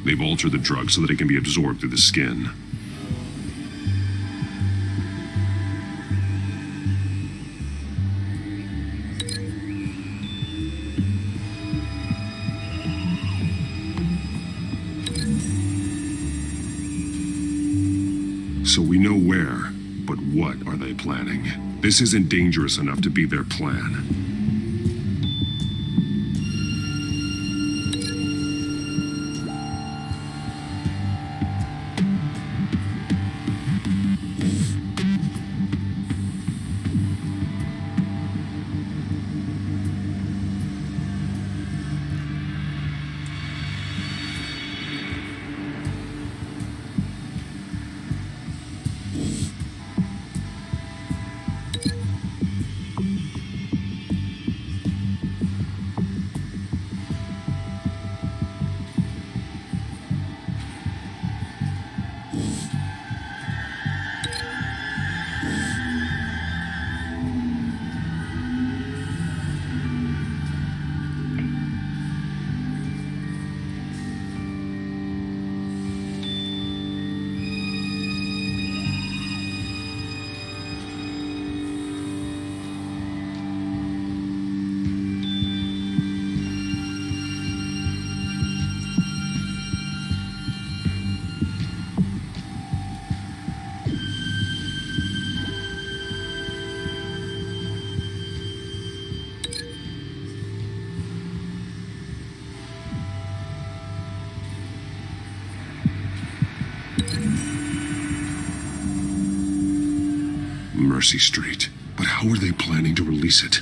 They've altered the drug so that it can be absorbed through the skin. So we know where, but what are they planning? This isn't dangerous enough to be their plan. Mercy Street. But how are they planning to release it?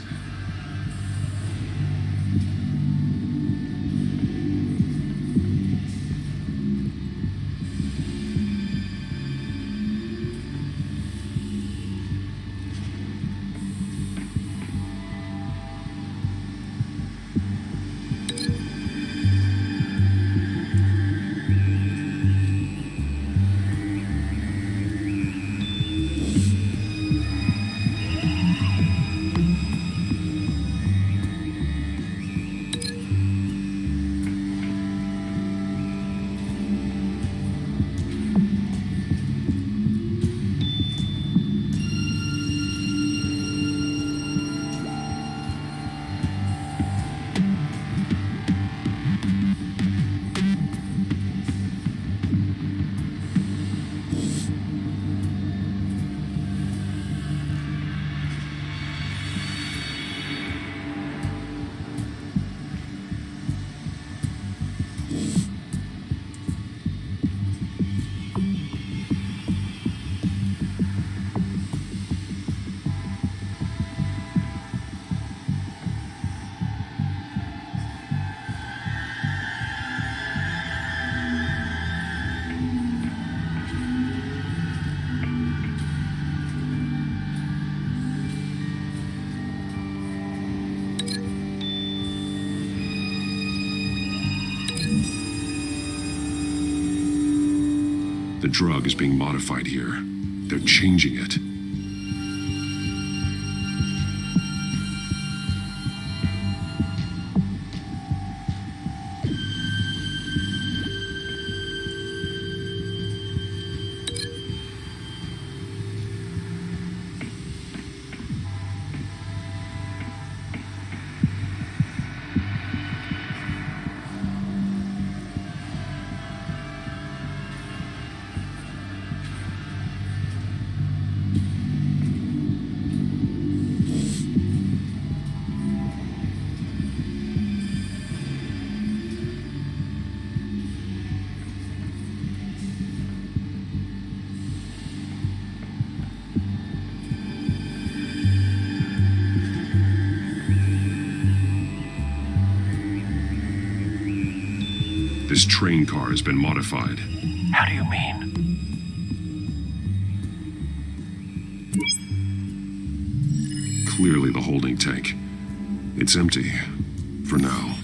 The drug is being modified here. They're changing it. This train car has been modified. How do you mean? Clearly the holding tank. It's empty. For now.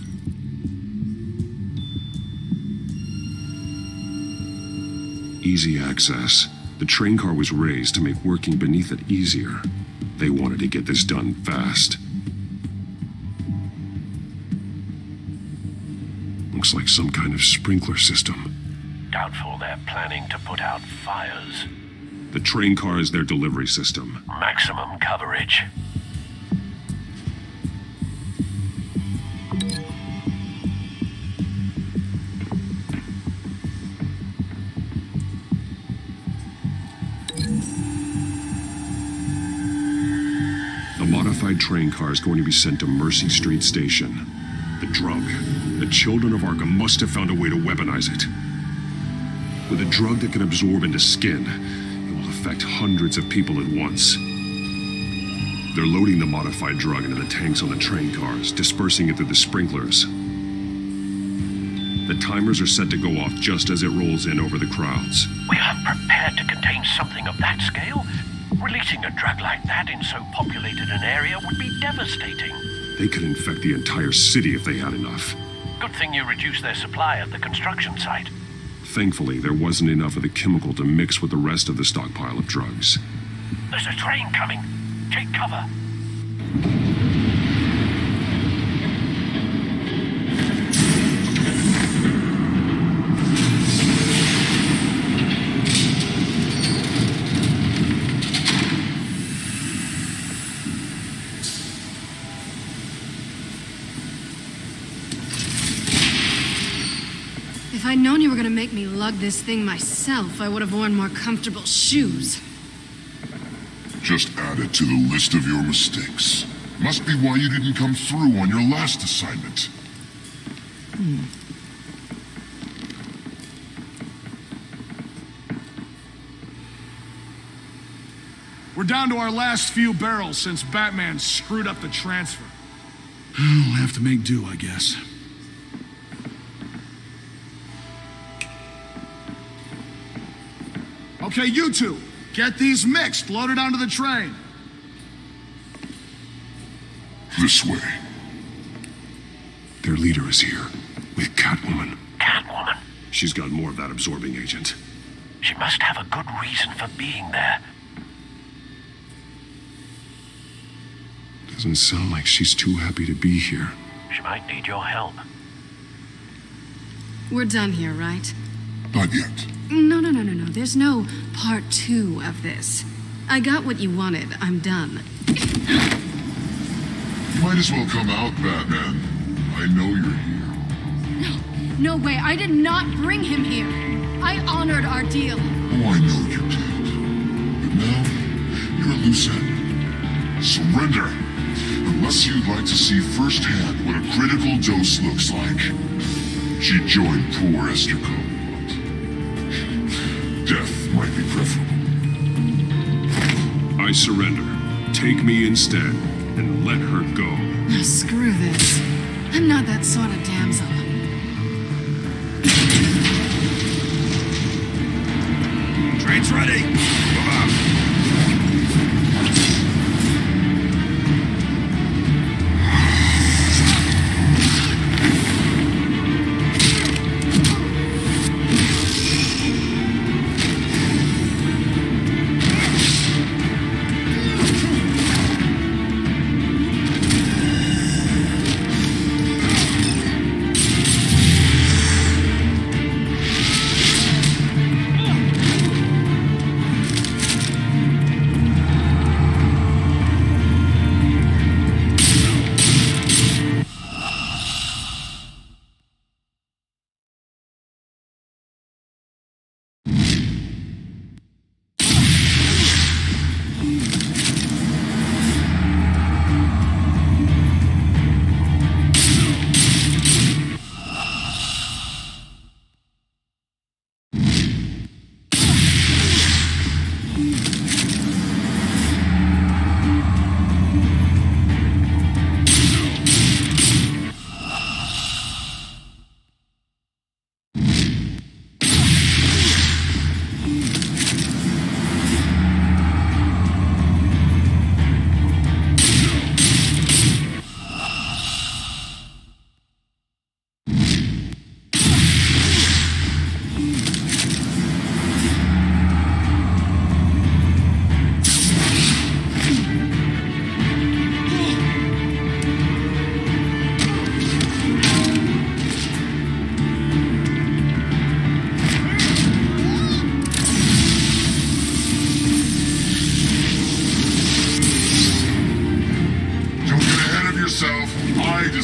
Easy access. The train car was raised to make working beneath it easier. They wanted to get this done fast. Looks Looks like some kind of sprinkler system. Doubtful they're planning to put out fires. The train car is their delivery system. Maximum coverage. The modified train car is going to be sent to Mercy Street Station. The drug. The children of Arkham must have found a way to weaponize it. With a drug that can absorb into skin, it will affect hundreds of people at once. They're loading the modified drug into the tanks on the train cars, dispersing it through the sprinklers. The timers are set to go off just as it rolls in over the crowds. We aren't prepared to contain something of that scale. Releasing a drug like that in so populated an area would be devastating. They could infect the entire city if they had enough. Good thing you reduced their supply at the construction site. Thankfully, there wasn't enough of the chemical to mix with the rest of the stockpile of drugs. There's a train coming. Take cover. If I'd known you were gonna make me lug this thing myself, I would have worn more comfortable shoes. Just add it to the list of your mistakes. Must be why you didn't come through on your last assignment. We're down to our last few barrels since Batman screwed up the transfer. We'll have to make do, I guess. Okay, you two, get these mixed, loaded onto the train. This way. Their leader is here, with Catwoman. Catwoman? She's got more of that absorbing agent. She must have a good reason for being there. Doesn't sound like she's too happy to be here. She might need your help. We're done here, right? Not yet. No. There's no part 2 of this. I got what you wanted. I'm done. You might as well come out, Batman. I know you're here. No way. I did not bring him here. I honored our deal. Oh, I know you did. But now, you're a loose end. Surrender. Unless you'd like to see firsthand what a critical dose looks like. She joined poor Esther Coe. Death might be preferable. I surrender. Take me instead, and let her go. Oh, screw this. I'm not that sort of damsel. Train's ready. Move out.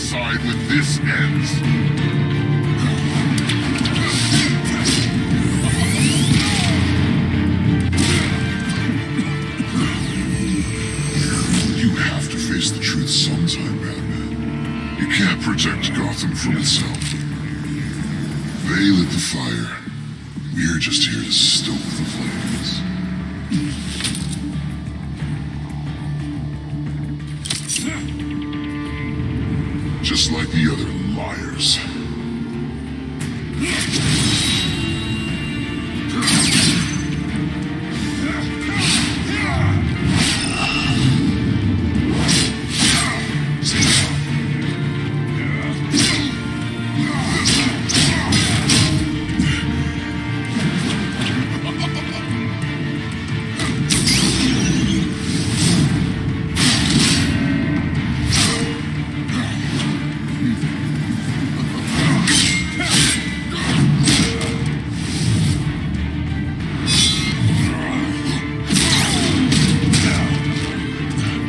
decide when this ends. You have to face the truth sometime, Batman. You can't protect Gotham from itself. They lit the fire. We're just here to stoke the flames. Just like the other liars.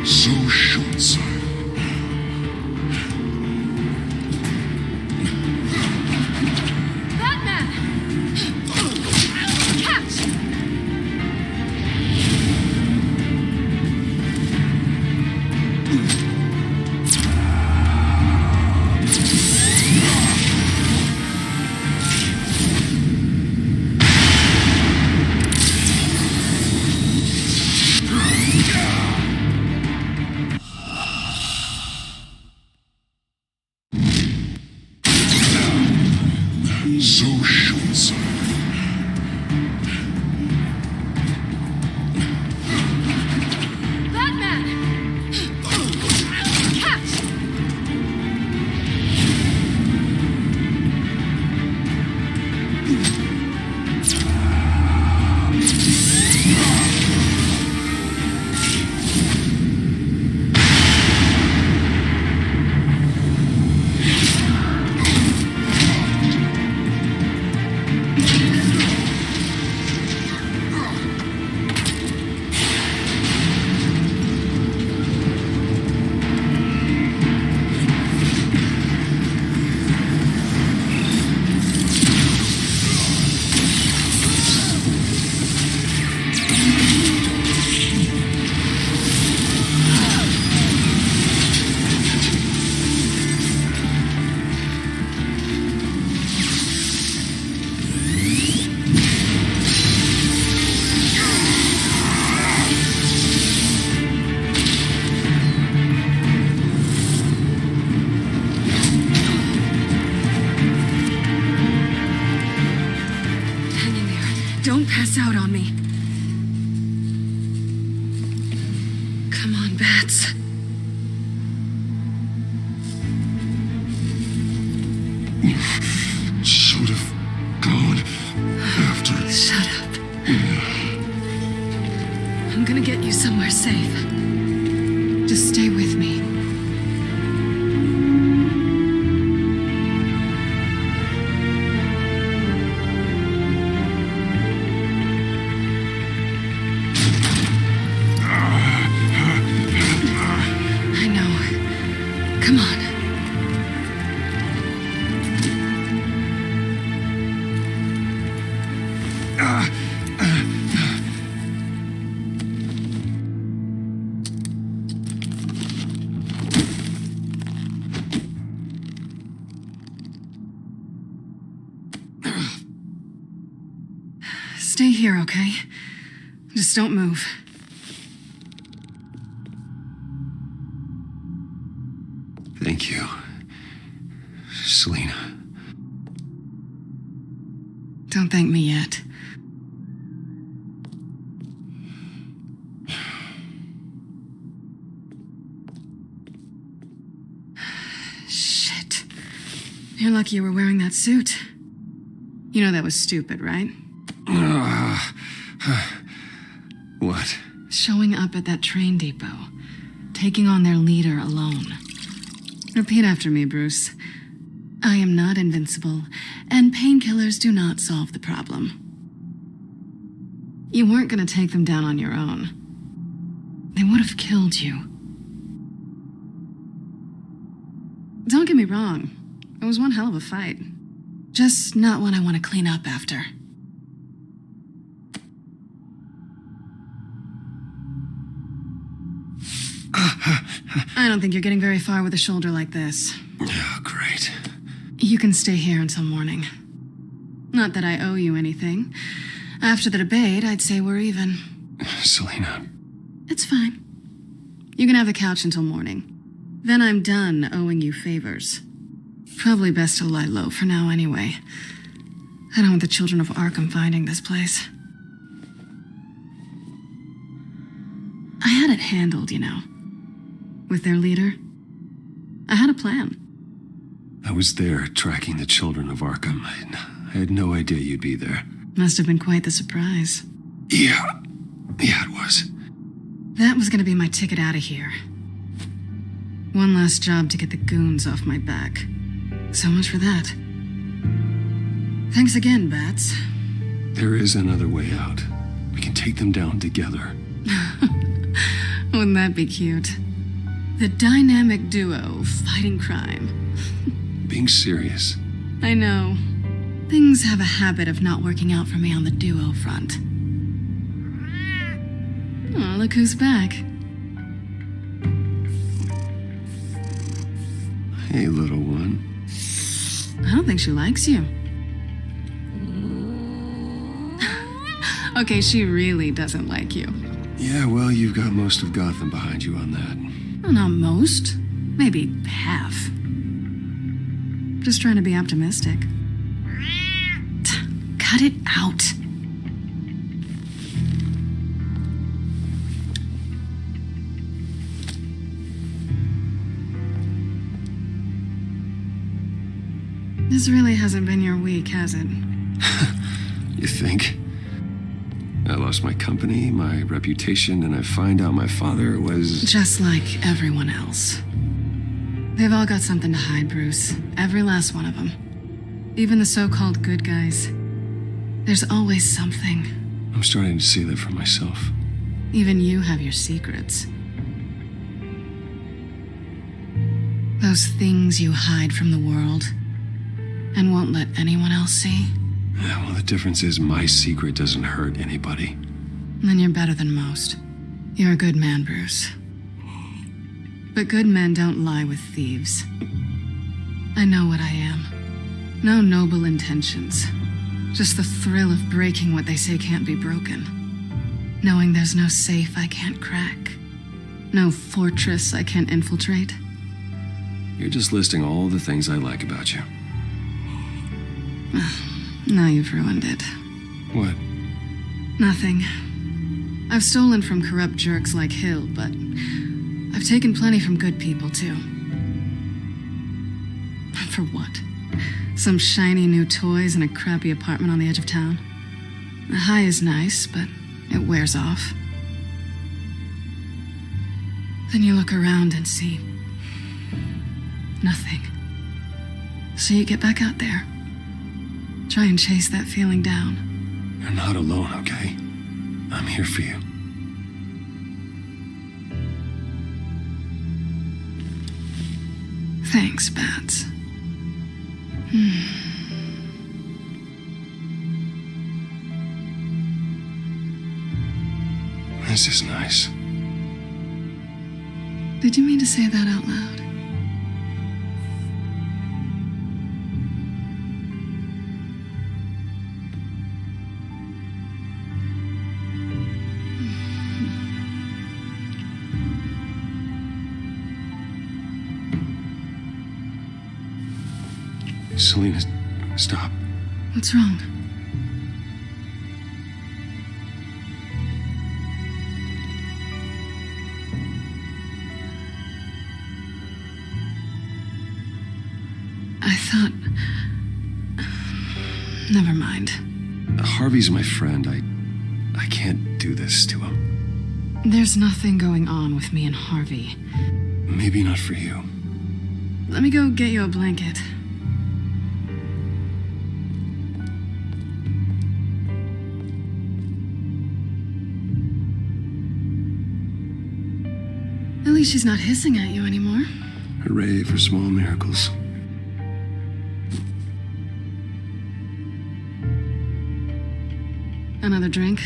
So short-sighted. Don't pass out on me. Come on, Bats. Should have gone after. Shut up. I'm gonna get you somewhere safe. Just stay with me. Come on. Stay here, okay? Just don't move. Thank you, Selina. Don't thank me yet. Shit. You're lucky you were wearing that suit. You know that was stupid, right? What? Showing up at that train depot. Taking on their leader alone. Repeat after me, Bruce. I am not invincible, and painkillers do not solve the problem. You weren't gonna take them down on your own. They would have killed you. Don't get me wrong. It was one hell of a fight. Just not one I want to clean up after. I don't think you're getting very far with a shoulder like this. Oh, great. You can stay here until morning. Not that I owe you anything. After the debate, I'd say we're even. Selena. It's fine. You can have the couch until morning. Then I'm done owing you favors. Probably best to lie low for now anyway. I don't want the children of Arkham finding this place. I had it handled, you know. With their leader. I had a plan. I was there tracking the children of Arkham. I had no idea you'd be there. Must have been quite the surprise. Yeah, it was. That was gonna be my ticket out of here. One last job to get the goons off my back. So much for that. Thanks again, Bats. There is another way out. We can take them down together. Wouldn't that be cute? The dynamic duo fighting crime. Being serious. I know. Things have a habit of not working out for me on the duo front. Oh, look who's back. Hey, little one. I don't think she likes you. Okay, she really doesn't like you. Yeah, well, you've got most of Gotham behind you on that. Well, not most. Maybe half. Just trying to be optimistic. Cut it out. This really hasn't been your week, has it? You think? I lost my company, my reputation, and I find out my father was... Just like everyone else. They've all got something to hide, Bruce. Every last one of them. Even the so-called good guys. There's always something. I'm starting to see that for myself. Even you have your secrets. Those things you hide from the world and won't let anyone else see. Yeah, well, the difference is my secret doesn't hurt anybody. Then you're better than most. You're a good man, Bruce. But good men don't lie with thieves. I know what I am. No noble intentions. Just the thrill of breaking what they say can't be broken. Knowing there's no safe I can't crack. No fortress I can't infiltrate. You're just listing all the things I like about you. Now you've ruined it. What? Nothing. I've stolen from corrupt jerks like Hill, but I've taken plenty from good people, too. For what? Some shiny new toys and a crappy apartment on the edge of town? The high is nice, but it wears off. Then you look around and see nothing. So you get back out there. Try and chase that feeling down. You're not alone, okay? I'm here for you. Thanks, Bats. This is nice. Did you mean to say that out loud? Selena, stop. What's wrong? I thought... Never mind. Harvey's my friend. I can't do this to him. There's nothing going on with me and Harvey. Maybe not for you. Let me go get you a blanket. At least she's not hissing at you anymore. Hooray for small miracles. Another drink?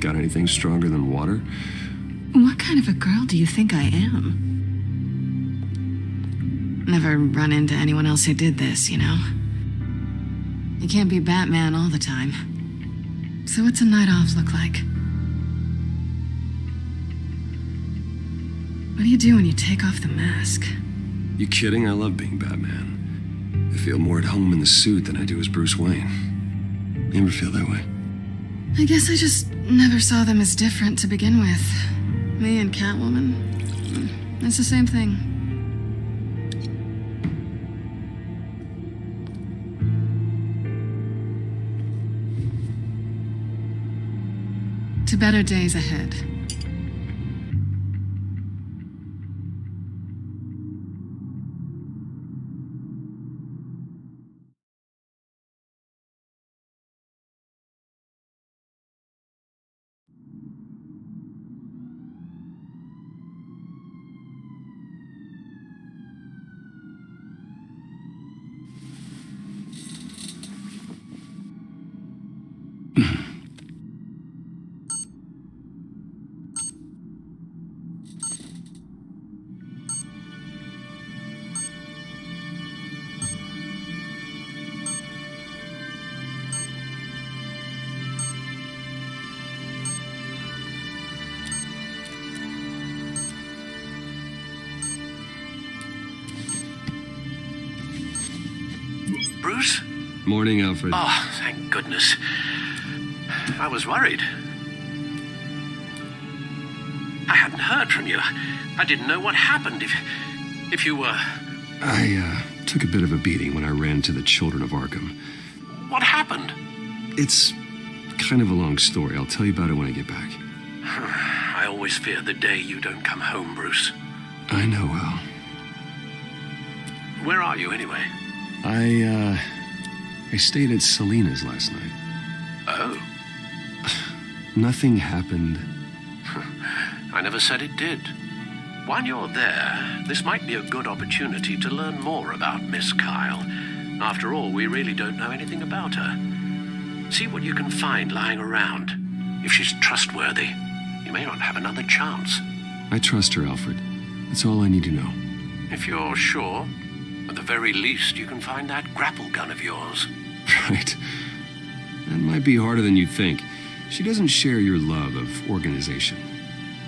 Got anything stronger than water? What kind of a girl do you think I am? Never run into anyone else who did this, you know? You can't be Batman all the time. So what's a night off look like? What do you do when you take off the mask? You kidding? I love being Batman. I feel more at home in the suit than I do as Bruce Wayne. You ever feel that way? I guess I just never saw them as different to begin with. Me and Catwoman, it's the same thing. To better days ahead. Bruce? Morning, Alfred. Oh, thank goodness. I was worried. I hadn't heard from you. I didn't know what happened. If you were... I took a bit of a beating when I ran to the Children of Arkham. What happened? It's kind of a long story. I'll tell you about it when I get back. I always fear the day you don't come home, Bruce. I know, Al. Where are you, anyway? I stayed at Selena's last night. Oh. Nothing happened. I never said it did. While you're there, this might be a good opportunity to learn more about Miss Kyle. After all, we really don't know anything about her. See what you can find lying around. If she's trustworthy, you may not have another chance. I trust her, Alfred. That's all I need to know. If you're sure, at the very least, you can find that grapple gun of yours. Right. That might be harder than you'd think. She doesn't share your love of organization.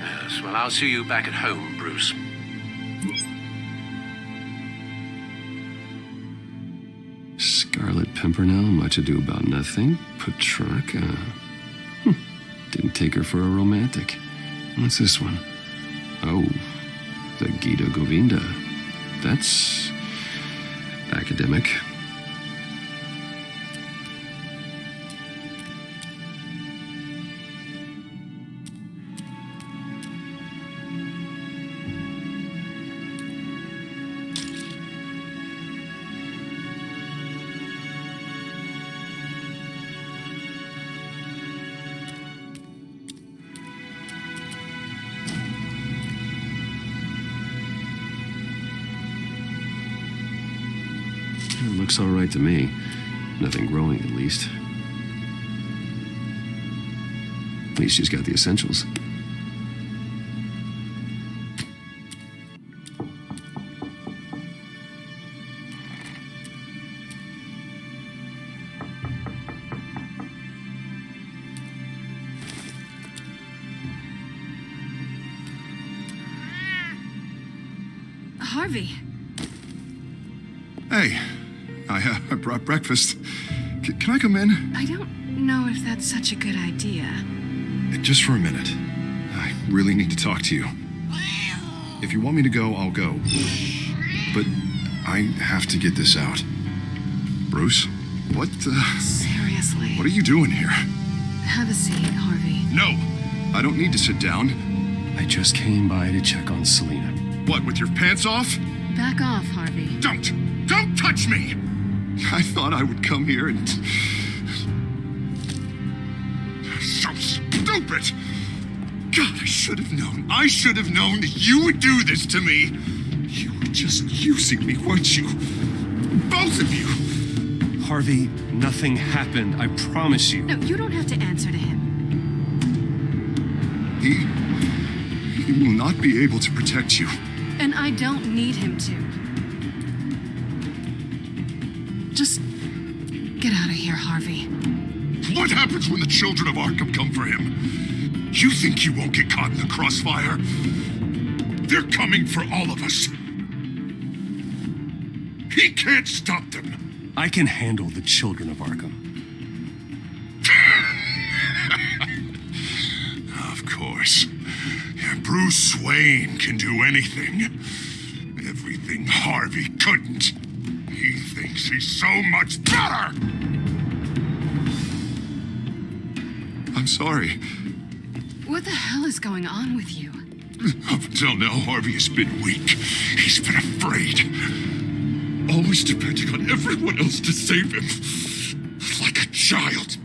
Yes, well, I'll see you back at home, Bruce. Scarlet Pimpernel, Much Ado About Nothing, Petrarca. Didn't take her for a romantic. What's this one? Oh, the Gita Govinda. That's academic. It looks all right to me. Nothing growing, at least. At least she's got the essentials. Harvey. Hey, I brought breakfast. Can I come in? I don't know if that's such a good idea. Just for a minute. I really need to talk to you. If you want me to go, I'll go. But I have to get this out. Bruce, what Seriously. What are you doing here? Have a seat, Harvey. No, I don't need to sit down. I just came by to check on Selena. What, with your pants off? Back off, Harvey. Don't touch me! I thought I would come here and... So stupid! God, I should have known. I should have known that you would do this to me. You were just using me, weren't you? Both of you. Harvey, nothing happened. I promise you. No, you don't have to answer to him. He will not be able to protect you. And I don't need him to. Just get out of here, Harvey. What happens when the children of Arkham come for him? You think you won't get caught in the crossfire? They're coming for all of us. He can't stop them. I can handle the children of Arkham. Of course. Bruce Wayne can do anything. Everything Harvey couldn't. He thinks he's so much better! I'm sorry. What the hell is going on with you? Up until now, Harvey has been weak. He's been afraid. Always depending on everyone else to save him. Like a child.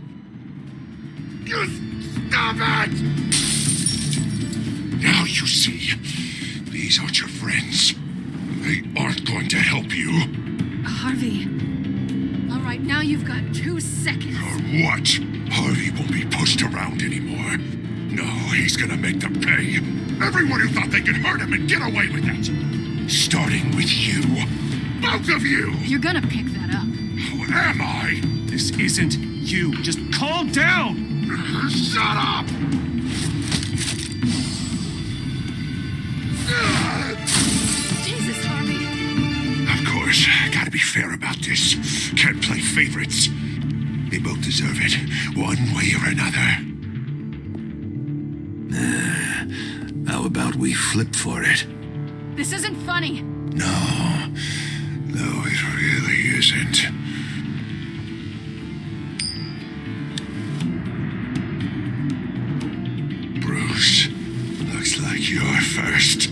Stop it! Now you see, these aren't your friends. They aren't going to help you. Harvey. All right, now you've got 2 seconds. Or what? Harvey won't be pushed around anymore. No, he's gonna make them pay. Everyone who thought they could hurt him and get away with it. Starting with you. Both of you! You're gonna pick that up. Who am I? This isn't you. Just calm down! Shut up! Jesus, Harvey. Of course, gotta be fair about this. Can't play favorites. They both deserve it, one way or another. How about we flip for it? This isn't funny. No, it really isn't. Bruce, looks like you're first.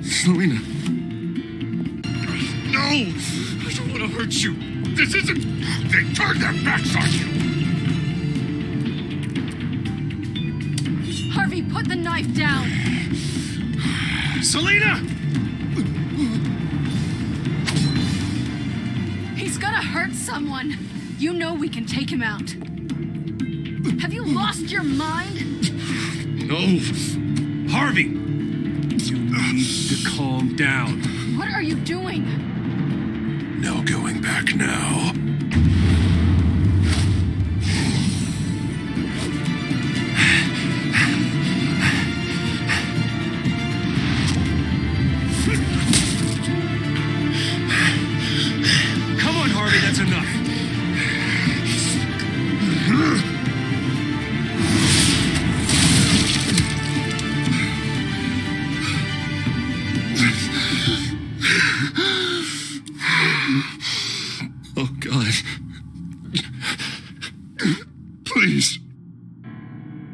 Selina. No! I don't want to hurt you. This isn't... They turned their backs on you! Harvey, put the knife down. Selina! He's gonna hurt someone. You know we can take him out. Have you lost your mind? No. Harvey! You need to calm down. What are you doing? No going back now. Come on, Harvey, that's enough. Oh, God. Please.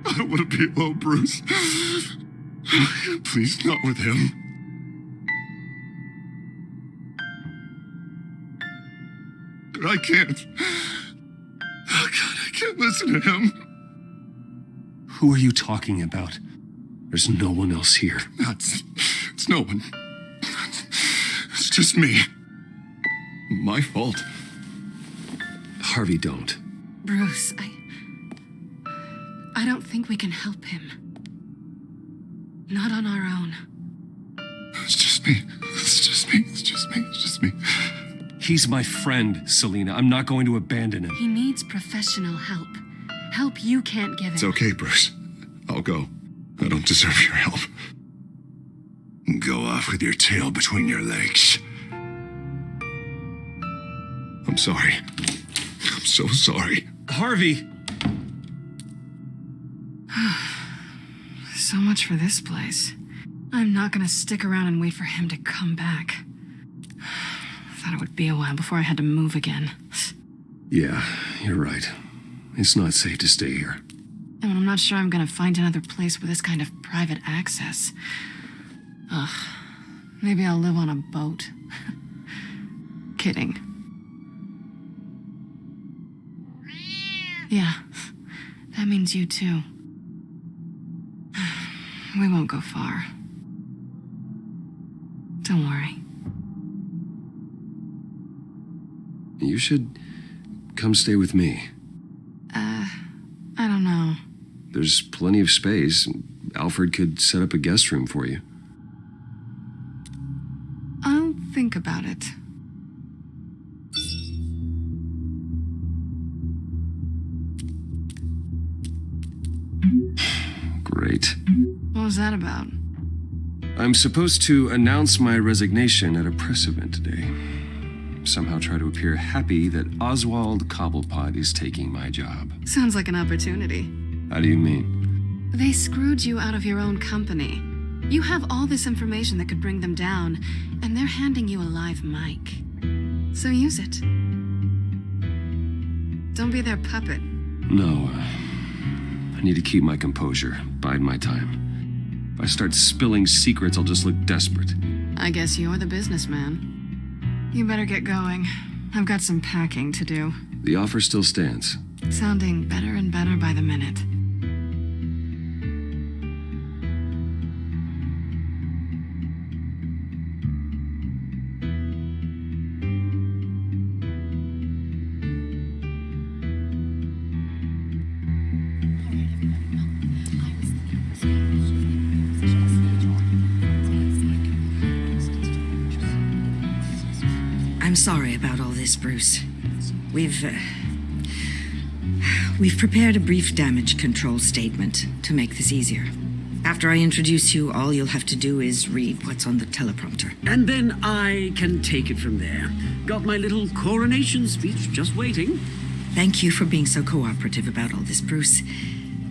I don't want to be alone, Bruce. Please, not with him. But I can't. Oh, God, I can't listen to him. Who are you talking about? There's no one else here. It's no one. It's just me. My fault. Harvey, don't. Bruce, I don't think we can help him. Not on our own. It's just me. It's just me. It's just me. It's just me. He's my friend, Selina. I'm not going to abandon him. He needs professional help. Help you can't give him. It's okay, Bruce. I'll go. I don't deserve your help. Go off with your tail between your legs. I'm sorry. I'm so sorry. Harvey! So much for this place. I'm not gonna stick around and wait for him to come back. Thought it would be a while before I had to move again. Yeah, you're right. It's not safe to stay here. And I'm not sure I'm gonna find another place with this kind of private access. Ugh. Maybe I'll live on a boat. Kidding. Yeah. That means you too. We won't go far. Don't worry. You should come stay with me. I don't know. There's plenty of space. Alfred could set up a guest room for you. I'll think about it. Great. What was that about? I'm supposed to announce my resignation at a press event today. Somehow try to appear happy that Oswald Cobblepot is taking my job. Sounds like an opportunity. How do you mean? They screwed you out of your own company. You have all this information that could bring them down, and they're handing you a live mic. So use it. Don't be their puppet. No, I need to keep my composure, bide my time. If I start spilling secrets, I'll just look desperate. I guess you're the businessman. You better get going. I've got some packing to do. The offer still stands. Sounding better and better by the minute. I'm sorry about all this, Bruce. We've prepared a brief damage control statement to make this easier. After I introduce you, all you'll have to do is read what's on the teleprompter. And then I can take it from there. Got my little coronation speech just waiting. Thank you for being so cooperative about all this, Bruce.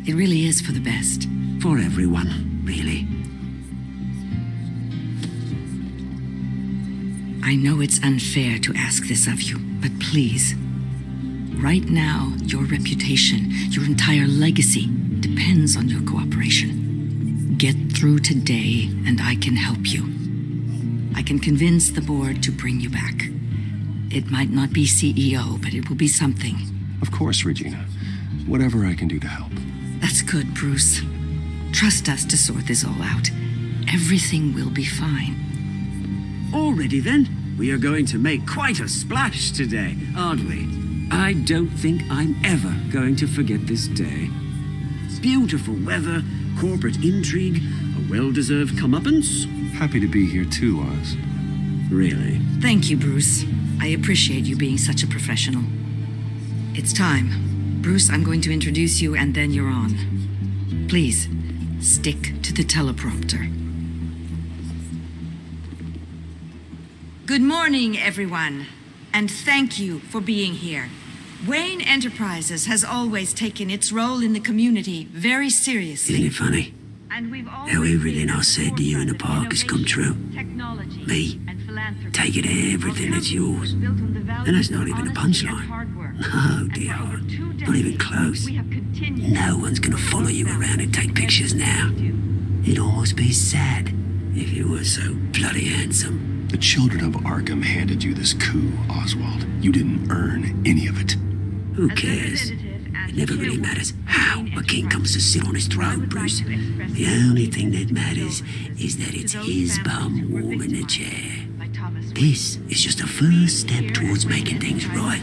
It really is for the best. For everyone, really. I know it's unfair to ask this of you, but please. Right now, your reputation, your entire legacy, depends on your cooperation. Get through today, and I can help you. I can convince the board to bring you back. It might not be CEO, but it will be something. Of course, Regina. Whatever I can do to help. That's good, Bruce. Trust us to sort this all out. Everything will be fine. Already then, we are going to make quite a splash today, aren't we? I don't think I'm ever going to forget this day. Beautiful weather, corporate intrigue, a well-deserved comeuppance. Happy to be here too, Oz. Really? Thank you, Bruce. I appreciate you being such a professional. It's time. Bruce, I'm going to introduce you and then you're on. Please, stick to the teleprompter. Good morning, everyone, and thank you for being here. Wayne Enterprises has always taken its role in the community very seriously. Isn't it funny? How everything I said to you in the park has come true. Me, taking everything that's yours. And that's not even a punchline. No, dear heart, not even close. No one's gonna follow you around and take pictures now. It'd almost be sad if you were so bloody handsome. The children of Arkham handed you this coup, Oswald. You didn't earn any of it. Who cares? It never really matters how a king comes to sit on his throne, Bruce. The only thing that matters is that it's his bum warm in the chair. This is just a first step towards making things right.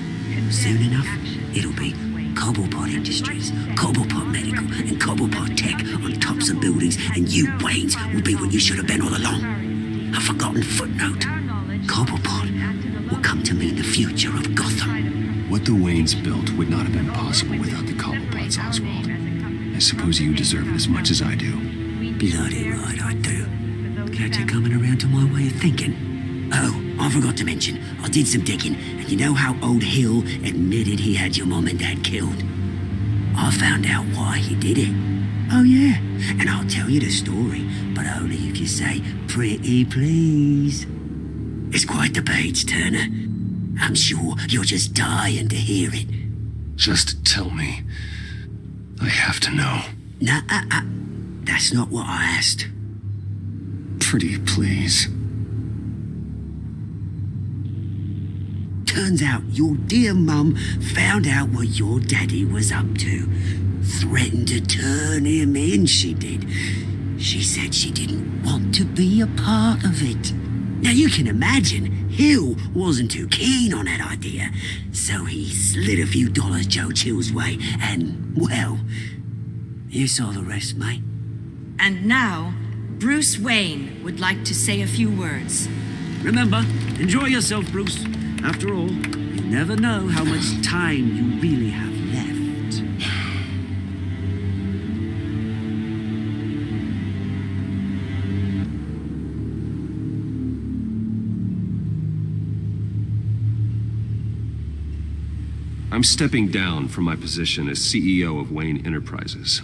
Soon enough, it'll be Cobblepot Industries, Cobblepot Medical, and Cobblepot Tech on tops of buildings, and you, Waynes, will be what you should have been all along. A forgotten footnote. Cobblepot will come to mean the future of Gotham. What the Waynes built would not have been possible without the Cobblepots, Oswald. I suppose you deserve it as much as I do. Bloody right I do. Glad you're coming around to my way of thinking. Oh, I forgot to mention, I did some digging, and you know how old Hill admitted he had your mom and dad killed? I found out why he did it. Oh yeah, and I'll tell you the story, but only if you say, pretty please. It's quite the page, Turner. I'm sure you're just dying to hear it. Just tell me. I have to know. Nah, that's not what I asked. Pretty please. Turns out your dear mum found out what your daddy was up to. Threatened to turn him in, she did. She said she didn't want to be a part of it. Now you can imagine, Hill wasn't too keen on that idea. So he slid a few dollars Joe Chill's way, and, well, you saw the rest, mate. And now, Bruce Wayne would like to say a few words. Remember, enjoy yourself, Bruce. After all, you never know how much time you really have left. I'm stepping down from my position as CEO of Wayne Enterprises.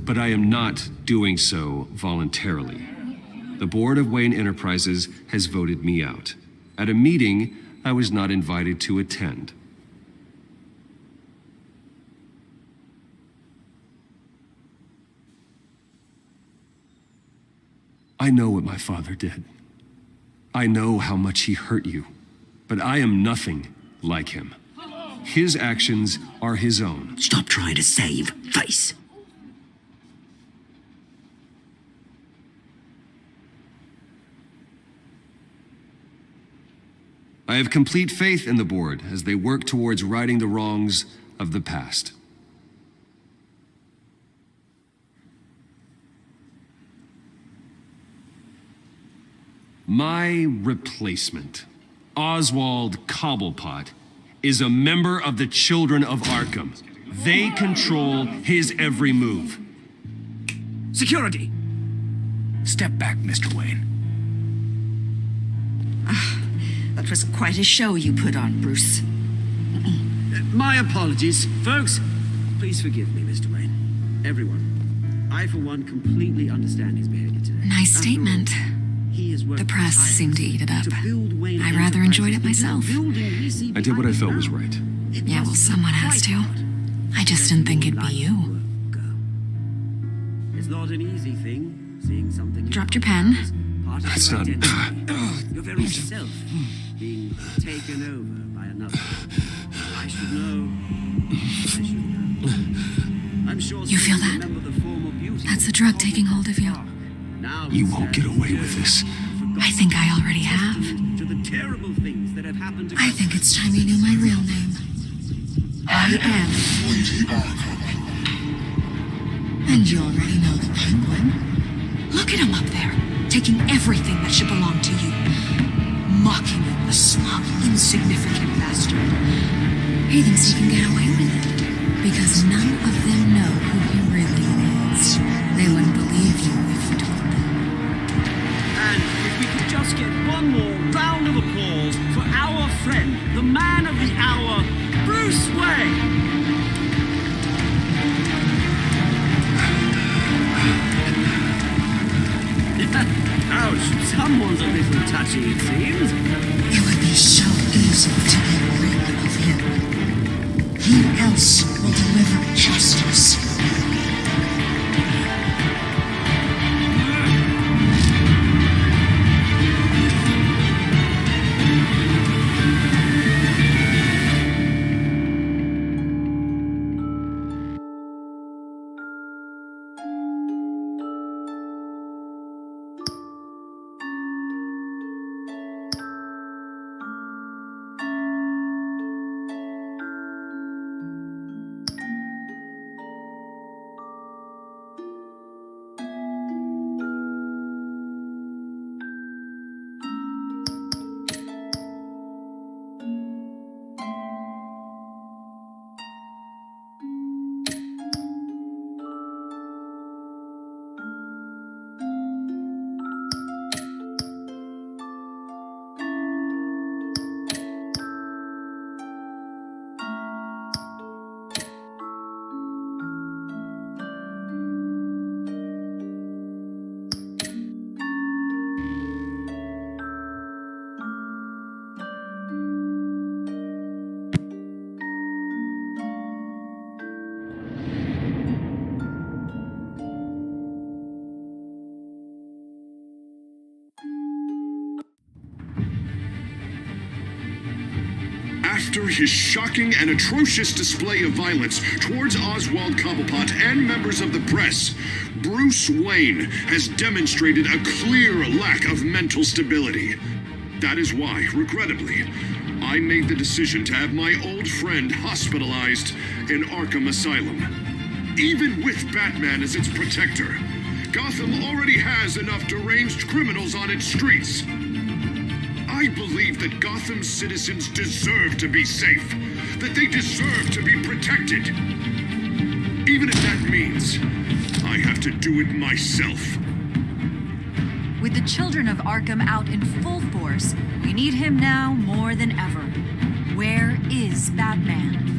But I am not doing so voluntarily. The board of Wayne Enterprises has voted me out at a meeting I was not invited to attend. I know what my father did. I know how much he hurt you, but I am nothing like him. His actions are his own. Stop trying to save face. I have complete faith in the board as they work towards righting the wrongs of the past. My replacement, Oswald Cobblepot, is a member of the Children of Arkham. They control his every move. Security! Step back, Mr. Wayne. That was quite a show you put on, Bruce. My apologies, folks. Please forgive me, Mr. Wayne. Everyone. I, for one, completely understand his behavior today. Nice After statement. all, he has worked The press seemed to eat it up. build Wayne I rather enjoyed it Enterprises myself. into the building we see I did what I behind felt us was now. right. It Yeah, well, must be someone has quite to. hard I just didn't think it'd be you. It's not an easy thing, seeing something. Dropped your pen. Part of That's your not- identity. Your very self being taken over by another. I should know. I should know. I'm sure You feel some that? remember the form of beauty. That's the drug taking hold of you. Now You won't get away with this. I think I already have. To the terrible things that have happened to I think it's time you knew my real name. I am. And you already know the Penguin. Look at him up there, taking everything that should belong to you. Mocking you, the smug, insignificant bastard. He thinks he can get away with it. Because none of them know who he really is. They wouldn't believe you if you told them. And if we could just get one more round of applause for our friend, the man of the hour, Bruce Wayne. Ouch, someone's a little touchy, it seems. It would be so easy to get rid of him. Who else will deliver justice? After his shocking and atrocious display of violence towards Oswald Cobblepot and members of the press, Bruce Wayne has demonstrated a clear lack of mental stability. That is why, regrettably, I made the decision to have my old friend hospitalized in Arkham Asylum. Even with Batman as its protector, Gotham already has enough deranged criminals on its streets. I believe that Gotham's citizens deserve to be safe, that they deserve to be protected. Even if that means I have to do it myself. With the children of Arkham out in full force, we need him now more than ever. Where is Batman?